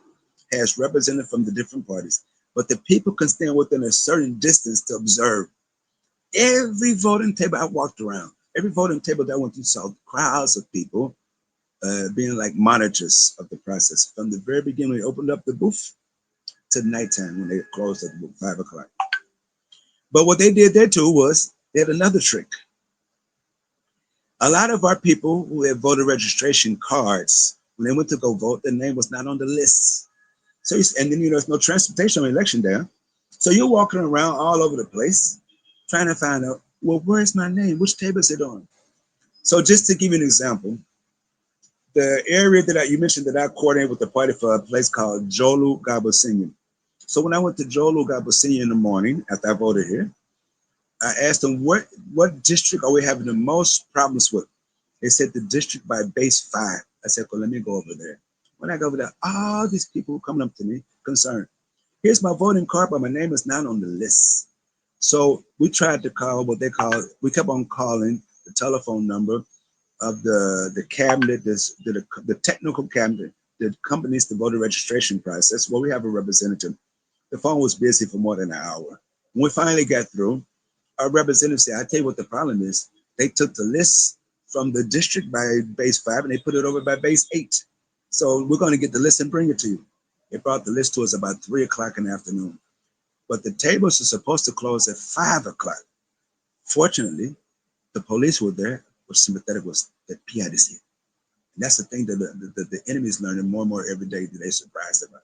has representatives from the different parties. But the people can stand within a certain distance to observe. Every voting table I walked around, every voting table that I went to, saw crowds of people being like monitors of the process. From the very beginning, when they opened up the booth to nighttime when they closed at the booth, 5 o'clock. But what they did there too was they had another trick. A lot of our people who had voter registration cards, when they went to go vote, their name was not on the list. So, and then there's no transportation on election day. So you're walking around all over the place trying to find out, well, where's my name? Which table is it on? So just to give you an example, the area that you mentioned that I coordinated with the party for a place called Jolu Gabosinyan. So when I went to Jolu Gabosinyan in the morning after I voted here, I asked them, what district are we having the most problems with? They said the district by base 5. I said, well, let me go over there. When I go over there, all these people coming up to me concerned. Here's my voting card, but my name is not on the list. So we tried to call we kept on calling the telephone number of the cabinet, the technical cabinet that accompanies the voter registration process, where we have a representative. The phone was busy for more than an hour. When we finally got through, our representative said, I tell you what the problem is. They took the list from the district by base 5 and they put it over by base 8. So we're going to get the list and bring it to you. They brought the list to us about 3 o'clock in the afternoon. But the tables are supposed to close at 5 o'clock. Fortunately, the police were there, were sympathetic with the PAIGC. And that's the thing that the enemy is learning more and more every day that they're surprised about.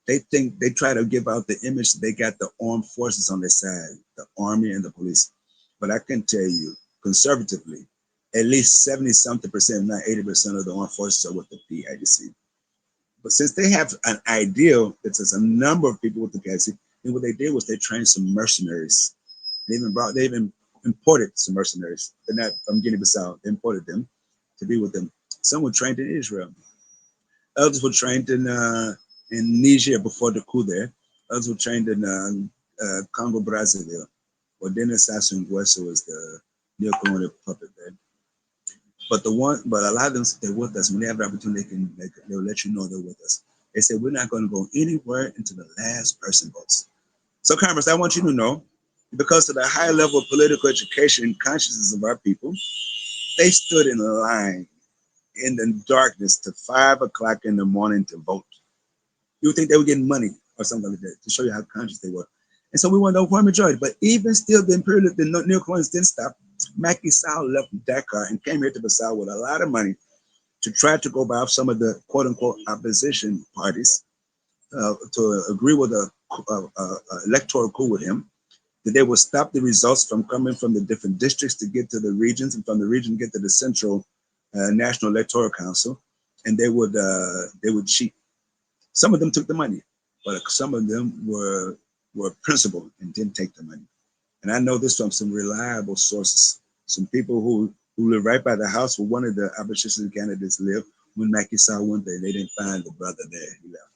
They think they try to give out the image that they got the armed forces on their side, the army and the police. But I can tell you, conservatively, at least 70 something percent, not 80% of the armed forces are with the PAIGC. But since they have an ideal that there's a number of people with the PAIGC, then what they did was they trained some mercenaries. They even imported some mercenaries. They're not from Guinea Bissau. They imported them to be with them. Some were trained in Israel. Others were trained in Niger before the coup there. Others were trained in Congo, Brazzaville. Well, Dennis Sassou Nguesso was the neo-colonial puppet there. But a lot of them, they're with us. When they have the opportunity, they'll let you know they're with us. They said, we're not going to go anywhere until the last person votes. So, Congress, I want you to know, because of the high level of political education and consciousness of our people, they stood in a line in the darkness to 5 o'clock in the morning to vote. You would think they were getting money or something like that to show you how conscious they were. And so we won the overwhelming majority. But even still, the neocolonials didn't stop. Macky Sall left Dakar and came here to Bissau with a lot of money to try to go by some of the quote unquote opposition parties to agree with a electoral coup with him, that they would stop the results from coming from the different districts to get to the regions, and from the region get to the central National Electoral Council, and they would cheat. Some of them took the money, but some of them were principled and didn't take the money. And I know this from some reliable sources, some people who live right by the house where one of the opposition candidates lived. When Macky Sall went there, they didn't find the brother there. He left.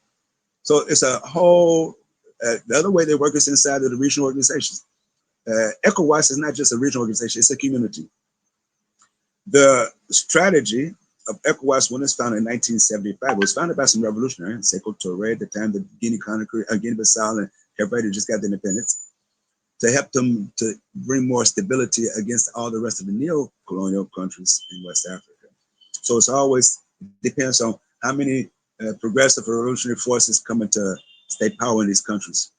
So it's a whole, the other way they work is inside of the regional organizations. ECOWAS is not just a regional organization, it's a community. The strategy of ECOWAS, when it's founded in 1975, was founded by some revolutionaries, Sekou Touré, at the time the Guinea Bissau and Verde just got the independence, to help them to bring more stability against all the rest of the neo-colonial countries in West Africa. So it's always depends on how many progressive revolutionary forces come into state power in these countries.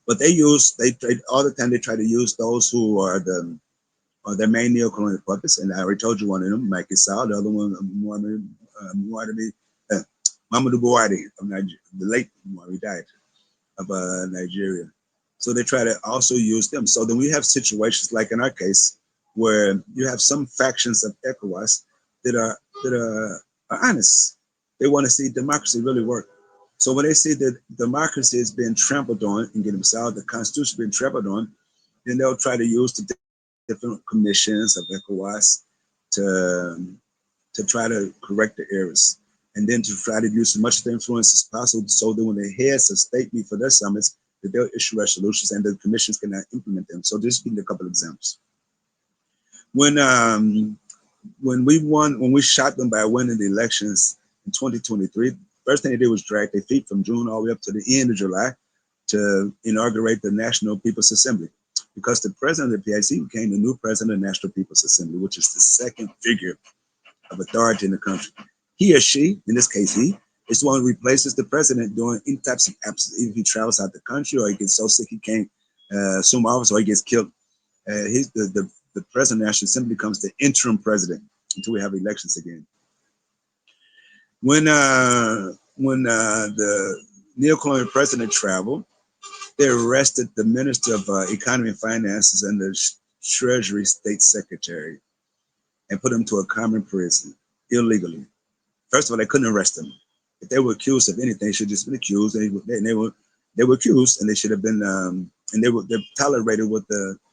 But they all the time they try to use those who are their main neo-colonial puppets. And I already told you one of them, Macky Sall, the other one, Mamadou Buhari, the late Buhari died of Nigeria. So they try to also use them. So then we have situations like in our case, where you have some factions of ECOWAS that are honest. They want to see democracy really work. So when they see that democracy is being trampled on in Guinea Bissau, the constitution being trampled on, then they'll try to use the different commissions of ECOWAS to try to correct the errors, and then to try to use as much of the influence as possible, so that when the heads of state meet for their summits, that they'll issue resolutions and the commissions cannot implement them. So this being a couple of examples. When we shot them by winning the elections in 2023, first thing they did was drag their feet from June all the way up to the end of July to inaugurate the National People's Assembly, because the president of the PAIGC became the new president of the National People's Assembly, which is the second figure of authority in the country. He or she, in this case he, is the one who replaces the president during any types of absence. If he travels out the country, or he gets so sick he can't assume office, or he gets killed, the president of the National Assembly becomes the interim president until we have elections again. When the neocolonial president traveled, they arrested the Minister of Economy and Finances and the Treasury State Secretary and put them to a common prison illegally. First of all, they couldn't arrest them. If they were accused of anything, they should have just been accused. They were accused, and they should have been and they tolerated with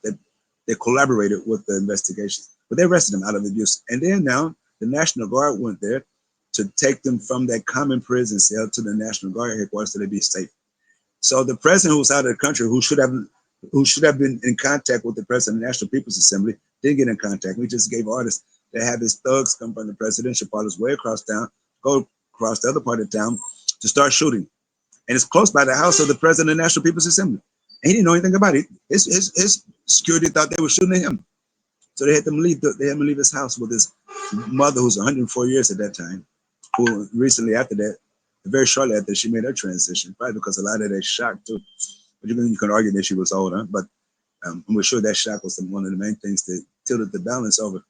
they collaborated with the investigation. But they arrested them out of abuse. And then now the National Guard went there to take them from that common prison cell to the National Guard headquarters so they'd be safe. So the president who was out of the country, who should have been in contact with the president of the National People's Assembly, didn't get in contact. We just gave orders They have his thugs come from the presidential palace way across town, go across the other part of town to start shooting. And it's close by the house of the president of the National People's Assembly. And he didn't know anything about it. His security thought they were shooting at him. So they had him leave his house with his mother, who's 104 years at that time, who recently after that, very shortly after, she made her transition, probably because a lot of that shock too. But you can argue that she was older, but we're sure that shock was one of the main things that tilted the balance over.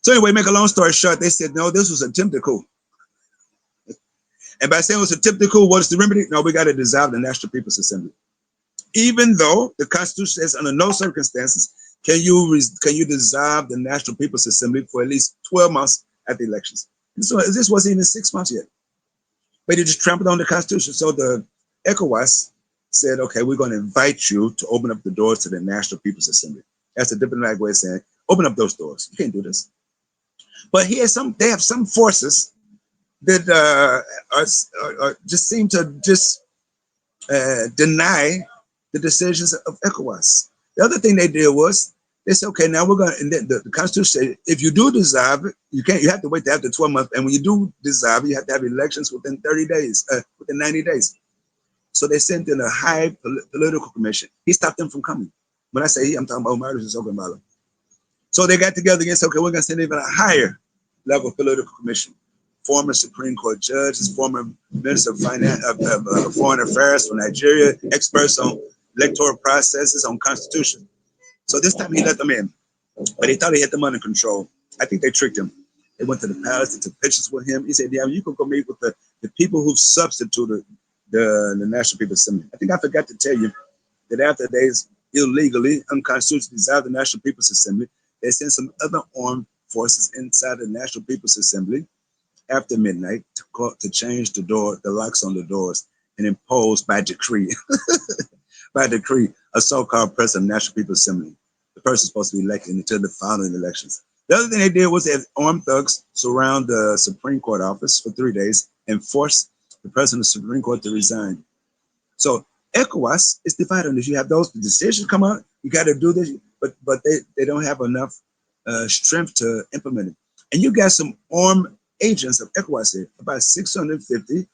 So anyway, make a long story short, they said, no, this was an attempted coup. And by saying it was an attempted coup, what is the remedy? No, we got to dissolve the National People's Assembly. Even though the Constitution says under no circumstances can you dissolve the National People's Assembly for at least 12 months at the elections. And so this wasn't even 6 months yet. But they just trampled on the Constitution. So the ECOWAS said, okay, we're going to invite you to open up the doors to the National People's Assembly. That's a diplomatic way of saying, open up those doors. You can't do this. But they have some forces that just seem to just deny the decisions of ECOWAS. The other thing they did was they said, okay, now we're going to, and the Constitution said, if you do dissolve it, you have to wait after 12 months. And when you do dissolve it, you have to have elections within 30 days, within 90 days. So they sent in a high political commission. He stopped them from coming. When I say he, I'm talking about Marcus and Sokamala. So they got together and said, okay, we're going to send even a higher level political commission. Former Supreme Court judges, former Minister of Finance, of Foreign Affairs from Nigeria, experts on electoral processes, on Constitution. So this time he let them in, but he thought he had them under control. I think they tricked him. They went to the palace, they took pictures with him. He said, yeah, you can go meet with the people who've substituted the National People's Assembly. I think I forgot to tell you that after they illegally, unconstitutionally dissolved the National People's Assembly, they sent some other armed forces inside the National People's Assembly after midnight to change the locks on the doors, and impose by decree, a so-called president of the National People's Assembly. The person is supposed to be elected until the following elections. The other thing they did was they had armed thugs surround the Supreme Court office for 3 days and force the president of the Supreme Court to resign. So ECOWAS is divided on this. You have those decisions come out, you got to do this, but they don't have enough strength to implement it. And you got some armed agents of ECOWAS here, about 650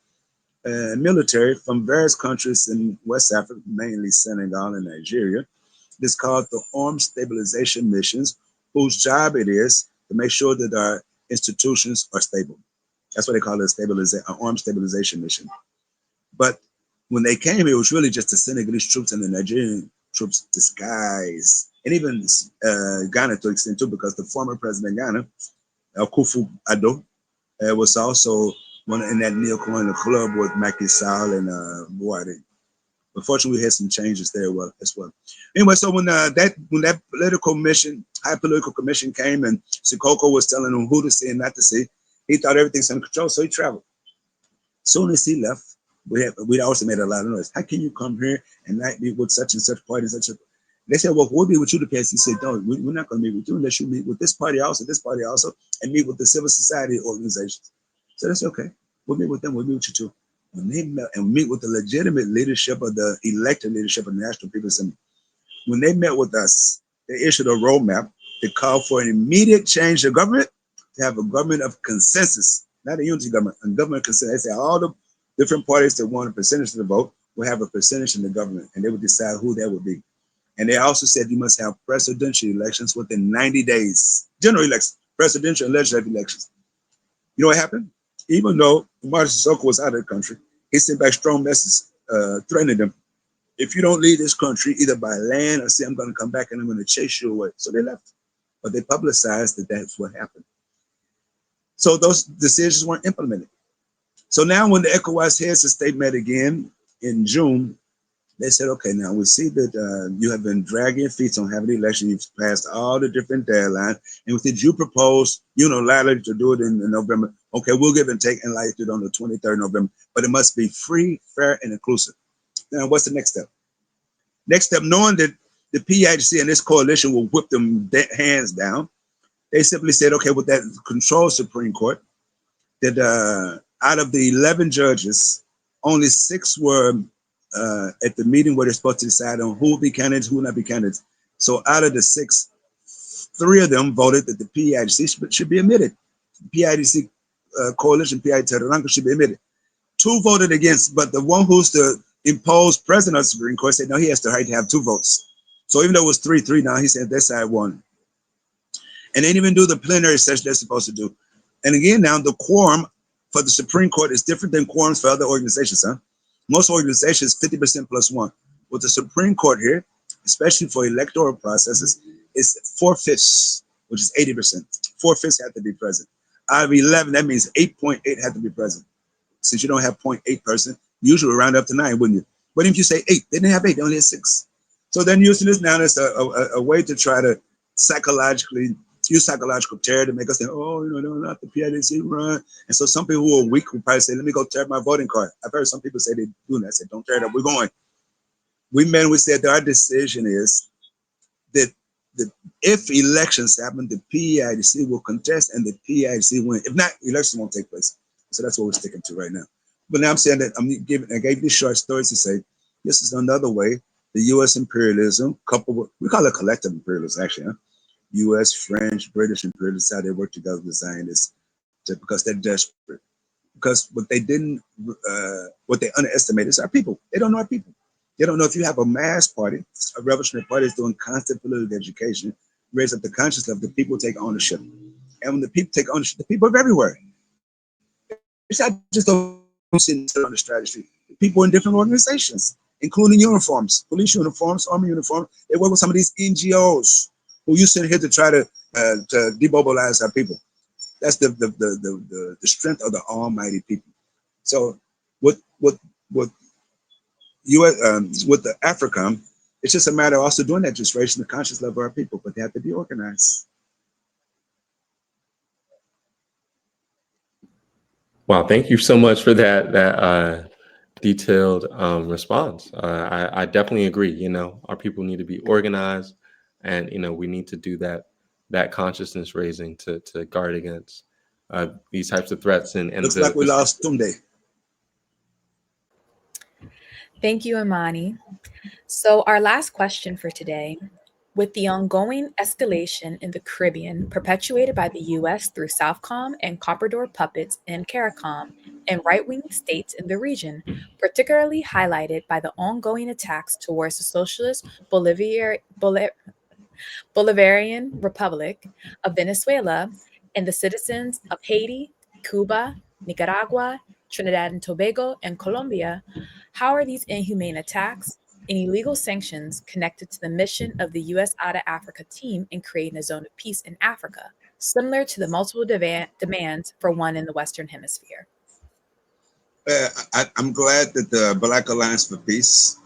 military from various countries in West Africa, mainly Senegal and Nigeria. It's called the Armed Stabilization Missions, whose job it is to make sure that our institutions are stable. That's what they call it, an armed stabilization mission. But when they came here, it was really just the Senegalese troops and the Nigerian troops disguised, and even Ghana to extent too, because the former president of Ghana, Akufo-Addo, was also in that neo-colonial club with Macky Sall and Verde. Unfortunately, we had some changes there as well. Anyway, so when that political mission, high political commission came, and Sikoko was telling him who to see and not to see, he thought everything's under control, so he traveled. Soon as he left, we also made a lot of noise. How can you come here and not meet with such and such party, such a? They said, well, we'll meet with you to pass. He said, no, we're not going to meet with you unless you meet with this party also, and meet with the civil society organizations. So that's okay. We'll meet with them. We'll meet with you too. When they met and meet with the legitimate leadership of the elected leadership of the National People's Assembly, when they met with us, they issued a roadmap that called for an immediate change of government to have a government of consensus, not a unity government, a government of consensus. They said all the different parties that want a percentage of the vote will have a percentage in the government, and they would decide who that would be. And they also said you must have presidential elections within 90 days, general elections, presidential and legislative elections. You know what happened? Even though Martin Sissoko was out of the country, he sent back strong messages threatening them. If you don't leave this country, either by land or say, I'm going to come back and I'm going to chase you away. So they left. But they publicized that that's what happened. So those decisions weren't implemented. So now when the ECOWAS heads of state met again in June, they said, okay, now we see that you have been dragging your feet on having the election. You've passed all the different deadlines. And did you propose unilaterally to do it in November? Okay, we'll give and take and like it on the 23rd of November. But it must be free, fair, and inclusive. Now, what's the next step? Next step, knowing that the PAIGC and this coalition will whip them hands down, they simply said, okay, with that control Supreme Court, that out of the 11 judges, only 6 were at the meeting where they're supposed to decide on who will be candidates, who will not be candidates. So out of the 6, 3 of them voted that the PAIGC should be omitted. PAIGC coalition, PAIGC should be omitted. 2 voted against, but the one who's the imposed president of the Supreme Court said, no, he has the right to have 2 votes. So even though it was 3-3 now, he said that side won. And they didn't even do the plenary session they're supposed to do. And again, now the quorum for the Supreme Court is different than quorums for other organizations, huh? Most organizations, 50% plus 1. With the Supreme Court here, especially for electoral processes, is 4/5, which is 80%. 4/5 have to be present. Out of 11, that means 8.8 have to be present. Since you don't have 0.8%, usually round up to 9, wouldn't you? But if you say 8, they didn't have 8, they only had 6. So then using this now as a way to try to use psychological terror to make us think, oh, no, not the PAIGC run. And so some people who are weak will probably say, let me go tear up my voting card. I've heard some people say they do that. I said, don't tear it up, we're going. We said that our decision is that if elections happen, the PAIGC will contest and the PAIGC win. If not, elections won't take place. So that's what we're sticking to right now. But now I'm saying that I gave these short stories to say, this is another way the U.S. imperialism, coupled with, we call it collective imperialism, actually, huh? U.S., French, British imperialism, how they work together with Zionists, because they're desperate. Because what they underestimate is our people. They don't know our people. They don't know if you have a mass party, a revolutionary party is doing constant political education, raise up the consciousness of the people take ownership. And when the people take ownership, the people are everywhere. It's not just those sitting on the strategy. The people in different organizations, including uniforms, police uniforms, army uniforms. They work with some of these NGOs who you sent here to try to demobilize our people. That's the strength of the almighty people. So with the AFRICOM, it's just a matter of also doing that, just raising the conscious level of our people, but they have to be organized. Wow, thank you so much for that detailed response. I definitely agree. You know, our people need to be organized, and you know, we need to do that consciousness raising to guard against these types of threats. And looks like we lost Tunde. Thank you, Imani. So our last question for today. With the ongoing escalation in the Caribbean perpetuated by the U.S. through Southcom and Comprador puppets in CARICOM and right-wing states in the region, particularly highlighted by the ongoing attacks towards the Socialist Bolivarian Republic of Venezuela and the citizens of Haiti, Cuba, Nicaragua, Trinidad and Tobago, and Colombia, how are these inhumane attacks and illegal sanctions connected to the mission of the U.S. A-APRP team in creating a zone of peace in Africa, similar to the multiple demands for one in the Western Hemisphere? I'm glad that the Black Alliance for Peace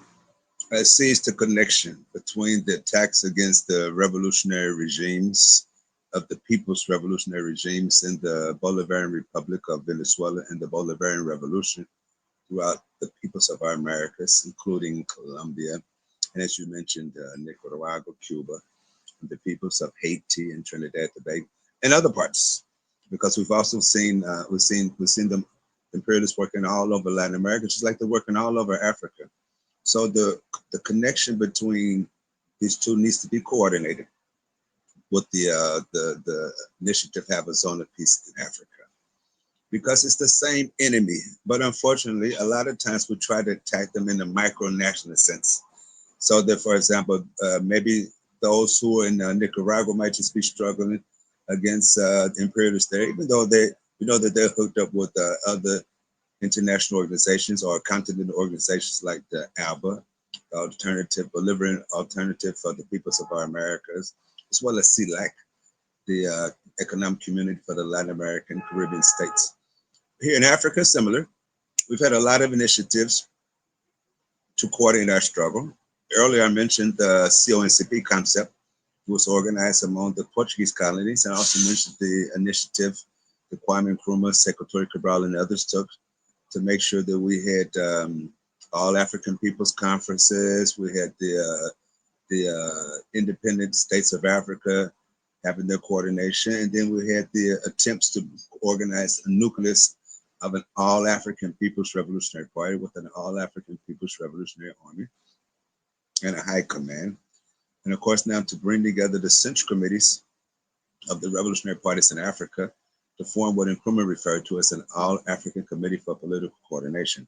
sees the connection between the attacks against the revolutionary regimes of the People's Revolutionary Regimes in the Bolivarian Republic of Venezuela and the Bolivarian Revolution throughout the peoples of our Americas, including Colombia, and as you mentioned, Nicaragua, Cuba, and the peoples of Haiti and Trinidad, Tobago, and other parts, because we've also seen we've seen the imperialists working all over Latin America, just like they're working all over Africa. So the connection between these two needs to be coordinated with the initiative to have a zone of peace in Africa, because it's the same enemy. But unfortunately, a lot of times we try to attack them in a micro-nationalist sense. So that, for example, maybe those who are in Nicaragua might just be struggling against the imperialists there, even though we know that they're hooked up with other international organizations or continental organizations like the ALBA, the Bolivarian Alternative for the Peoples of our Americas, as well as CELAC, the Economic Community for the Latin American Caribbean States. Here in Africa, similar. We've had a lot of initiatives to coordinate our struggle. Earlier, I mentioned the CONCP concept. It was organized among the Portuguese colonies. And I also mentioned the initiative the Kwame Nkrumah, Secretariat Cabral, and others took to make sure that we had all African peoples conferences. We had the independent states of Africa having their coordination. And then we had the attempts to organize a nucleus of an all-African People's Revolutionary Party with an all-African People's Revolutionary Army and a high command. And of course, now to bring together the central committees of the revolutionary parties in Africa to form what Nkrumah referred to as an All-African Committee for Political Coordination.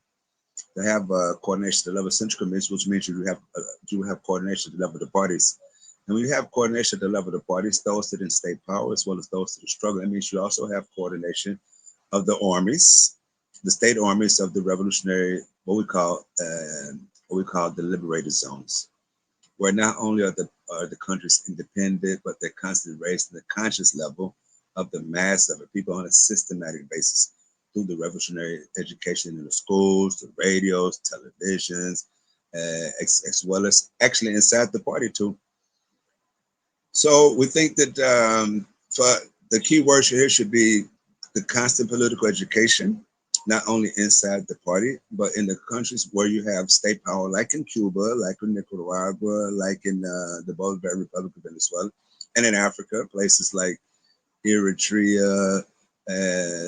They have coordination at the level of central committees, which means you have coordination at the level of the parties. And when you have coordination at the level of the parties, those that in state power as well as those that are struggling, that means you also have coordination of the armies, the state armies of the revolutionary, what we call the liberated zones, where not only are the countries independent, but they're constantly raising the conscious level of the mass of the people on a systematic basis through the revolutionary education in the schools, the radios, televisions, as well as actually inside the party too. So we think that for the key words here should be the constant political education, not only inside the party, but in the countries where you have state power, like in Cuba, like in Nicaragua, like in the Bolivarian Republic of Venezuela, and in Africa, places like Eritrea,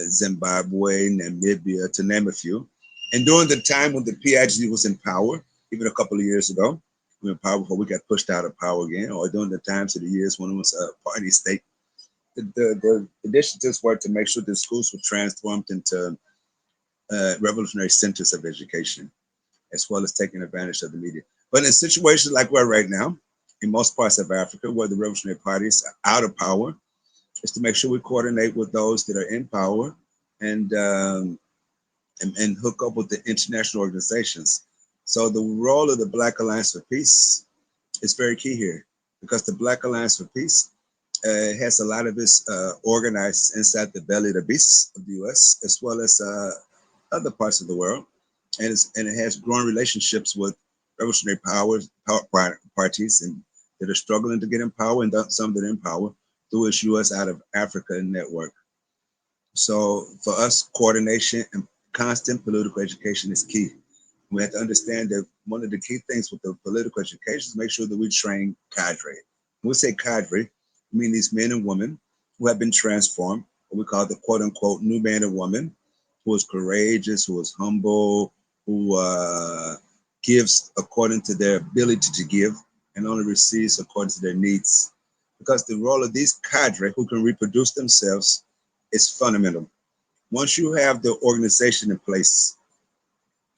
Zimbabwe, Namibia, to name a few. And during the time when the PAIGC was in power, even a couple of years ago, we were in power before we got pushed out of power again, or during the times of the years when it was a party state, the initiatives were to make sure the schools were transformed into revolutionary centers of education, as well as taking advantage of the media. But in situations like we're right now, in most parts of Africa, where the revolutionary parties are out of power, is to make sure we coordinate with those that are in power and hook up with the international organizations. So the role of the Black Alliance for Peace is very key here, because the Black Alliance for Peace has a lot of its organized inside the belly of the beast of the U.S. as well as other parts of the world, and it has growing relationships with revolutionary parties and that are struggling to get in power, and some that are in power through its U.S. out of Africa network. So for us, coordination and constant political education is key. We have to understand that one of the key things with the political education is make sure that we train cadre. When we say cadre, we mean these men and women who have been transformed, what we call the quote unquote new man and woman, who is courageous, who is humble, who gives according to their ability to give and only receives according to their needs. Because the role of these cadre who can reproduce themselves is fundamental. Once you have the organization in place,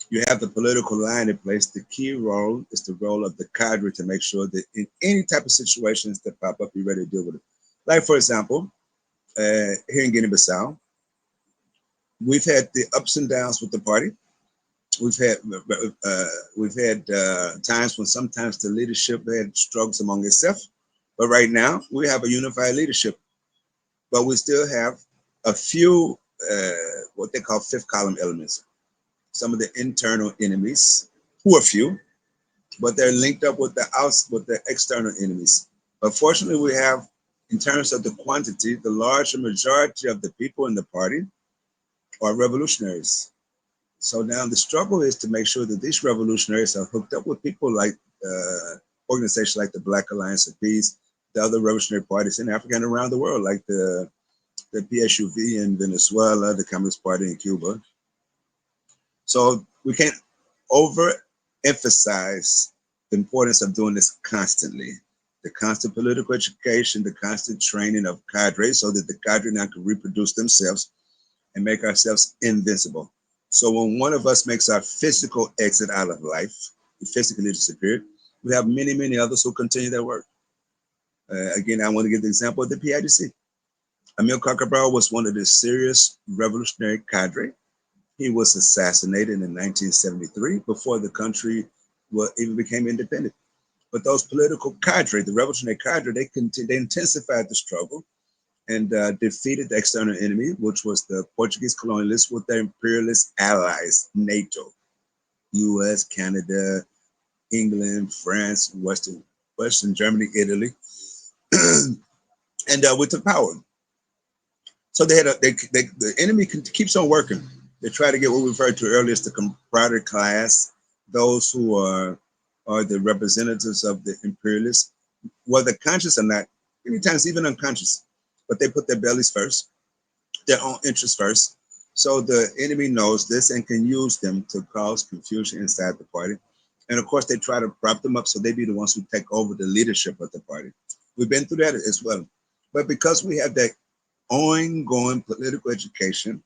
you have the political line in place, the key role is the role of the cadre to make sure that in any type of situations that pop up, you're ready to deal with it. Like, for example, here in Guinea Bissau, we've had the ups and downs with the party. We've had times when sometimes the leadership had struggles among itself, but right now we have a unified leadership. But we still have a few what they call fifth column elements. Some of the internal enemies, who are few, but they're linked up with the external enemies. But fortunately, we have, in terms of the quantity, the larger majority of the people in the party are revolutionaries. So now the struggle is to make sure that these revolutionaries are hooked up with people like organizations like the Black Alliance of Peace, the other revolutionary parties in Africa and around the world, like the PSUV in Venezuela, the Communist Party in Cuba. So we can't overemphasize the importance of doing this constantly. The constant political education, the constant training of cadres so that the cadre now can reproduce themselves and make ourselves invincible. So when one of us makes our physical exit out of life, we physically disappear, we have many, many others who continue their work. Again, I want to give the example of the PAIGC. Amilcar Cabral was one of the serious revolutionary cadre. He was assassinated in 1973 before the country even became independent. But those political cadre, the revolutionary cadre, they intensified the struggle and defeated the external enemy, which was the Portuguese colonialists with their imperialist allies, NATO, US, Canada, England, France, Western Germany, Italy, and we took power. So the enemy keeps on working. They try to get what we referred to earlier as the comprador class, those who are the representatives of the imperialists, whether conscious or not, many times even unconscious, but they put their bellies first, their own interests first. So the enemy knows this and can use them to cause confusion inside the party. And of course, they try to prop them up so they be the ones who take over the leadership of the party. We've been through that as well. But because we have that ongoing political education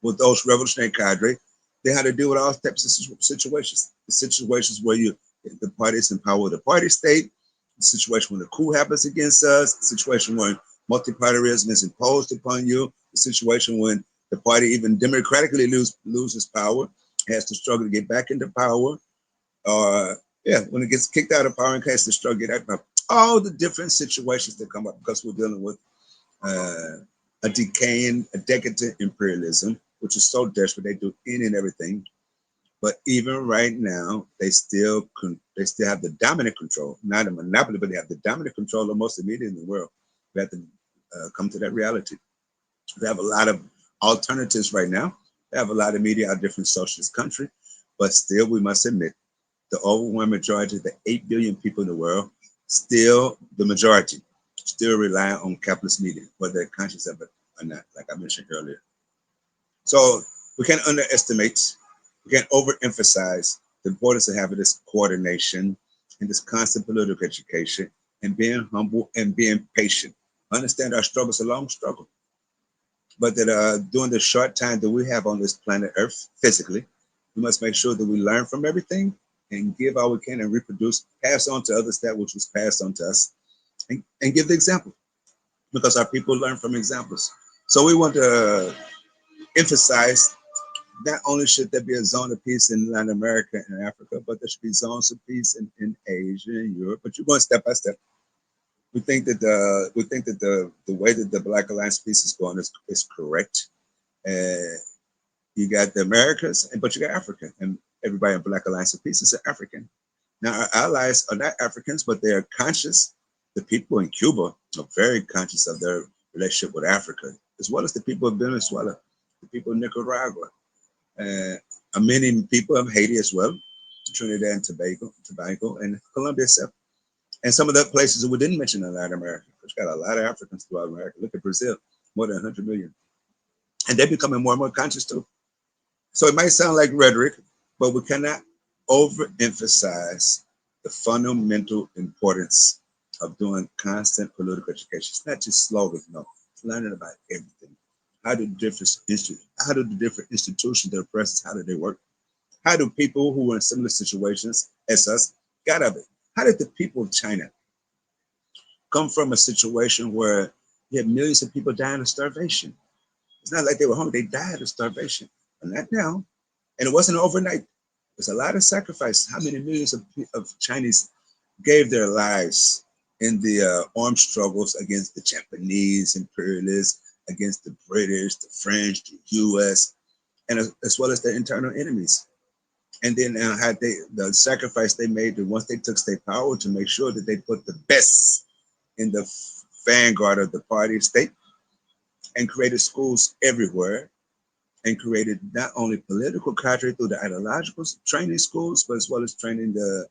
with those revolutionary cadre, they had to deal with all types of situations. The situations where the parties empower the party state, the situation when the coup happens against us, the situation when multipartyism is imposed upon you, the situation when the party even democratically loses power, has to struggle to get back into power, or when it gets kicked out of power and has to struggle to get out of power. All the different situations that come up because we're dealing with a decadent imperialism, which is so desperate they do any and everything. But even right now, they still have the dominant control, not a monopoly, but they have the dominant control of most of the media in the world. We have to come to that reality. We have a lot of alternatives right now. We have a lot of media out of different socialist countries, but still we must admit the overwhelming majority of the 8 billion people in the world, still the majority, still rely on capitalist media, whether they're conscious of it or not, like I mentioned earlier. So we can't underestimate, we can't overemphasize the importance of having this coordination and this constant political education and being humble and being patient. Understand our struggle is a long struggle, but that during the short time that we have on this planet Earth physically, we must make sure that we learn from everything and give all we can and reproduce, pass on to others that which was passed on to us, and give the example, because our people learn from examples. So we want to emphasize not only should there be a zone of peace in Latin America and Africa, but there should be zones of peace in Asia and Europe. But you're going step by step. We think that the way that the Black Alliance peace is going is correct. You got the Americas, but you got Africa, and everybody in Black Alliance of Peace is African. Now our allies are not Africans, but they are conscious. The people in Cuba are very conscious of their relationship with Africa, as well as the people of Venezuela, the people of Nicaragua, many people of Haiti as well, Trinidad and Tobago, and Colombia itself. And some of the places that we didn't mention in Latin America, which got a lot of Africans throughout America. Look at Brazil, more than 100 million. And they're becoming more and more conscious too. So it might sound like rhetoric, but we cannot overemphasize the fundamental importance of doing constant political education. It's not just slogans, no. It's learning about everything. How do the different institutions that oppress us, how do they work? How do people who are in similar situations as us get out of it? How did the people of China come from a situation where you had millions of people dying of starvation? It's not like they were hungry, they died of starvation. And not now. And it wasn't overnight. There's a lot of sacrifice. How many millions of Chinese gave their lives in the armed struggles against the Japanese imperialists, against the British, the French, the US, and as well as their internal enemies. And then had the sacrifice they made once they took state power to make sure that they put the best in the vanguard of the party state and created schools everywhere and created not only political cadre through the ideological training schools, but as well as training the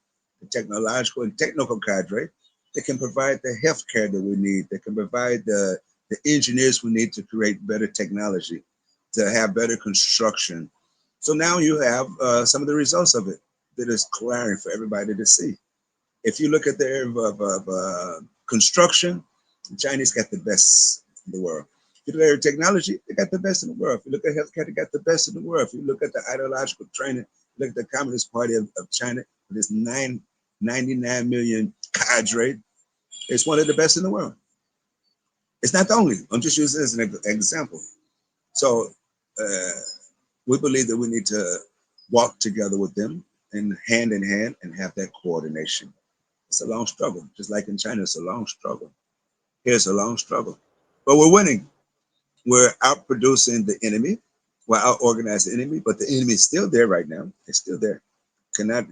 technological and technical cadre that can provide the health care that we need, that can provide the engineers we need to create better technology, to have better construction. So now you have some of the results of it that is glaring for everybody to see. If you look at the area of construction, the Chinese got the best in the world. If you look at technology, they got the best in the world. If you look at healthcare, they got the best in the world. If you look at the ideological training, look at the Communist Party of China, with its 99 million cadre, it's one of the best in the world. It's not the only. I'm just using it as an example. So we believe that we need to walk together with them and hand in hand and have that coordination. It's a long struggle, just like in China, it's a long struggle. Here's a long struggle, but we're winning. We're outproducing the enemy. We're out-organized the enemy, but the enemy is still there right now. It's still there. Cannot,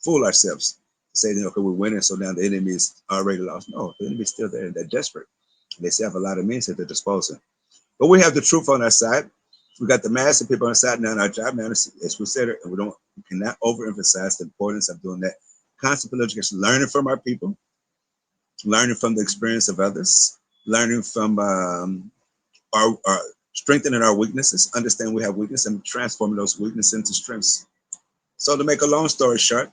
fool ourselves. Say, okay, we're winning, so now the enemy is already lost. No, the enemy is still there. They're desperate. They still have a lot of means at their disposal. But we have the truth on our side. We got the mass of people on our side now. Our job now is we said it, and we cannot overemphasize the importance of doing that. Constant political education, learning from our people, learning from the experience of others, learning from our strengthening our weaknesses, understand we have weakness and transforming those weaknesses into strengths. So to make a long story short,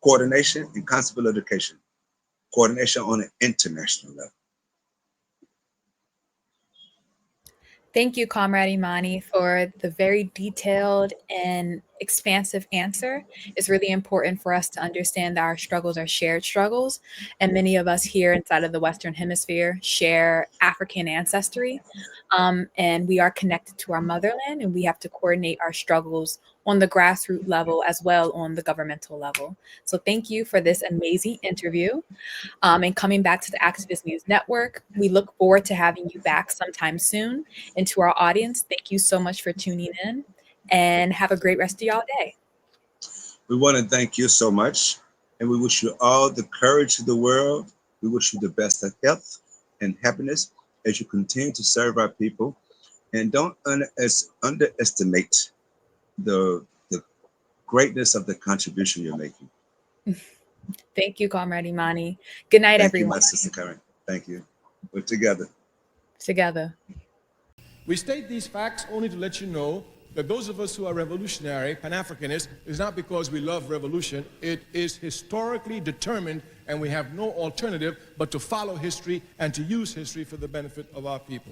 coordination and constant education. coordination on an international level. Thank you, Comrade Imani, for the very detailed and expansive answer. It's really important for us to understand that our struggles are shared struggles, and many of us here inside of the Western Hemisphere share African ancestry, and we are connected to our motherland, and we have to coordinate our struggles on the grassroots level as well on the governmental level. So thank you for this amazing interview. And coming back to the Activist News Network, we look forward to having you back sometime soon. And to our audience, thank you so much for tuning in, and have a great rest of y'all day. We want to thank you so much, and we wish you all the courage of the world. We wish you the best of health and happiness as you continue to serve our people. And don't underestimate the greatness of the contribution you're making. Thank you, Comrade Imani. Good night, Thank everyone. you, my sister Karen. Thank you. We're together. Together. We state these facts only to let you know that those of us who are revolutionary, Pan-Africanists, is not because we love revolution. It is historically determined, and we have no alternative but to follow history and to use history for the benefit of our people.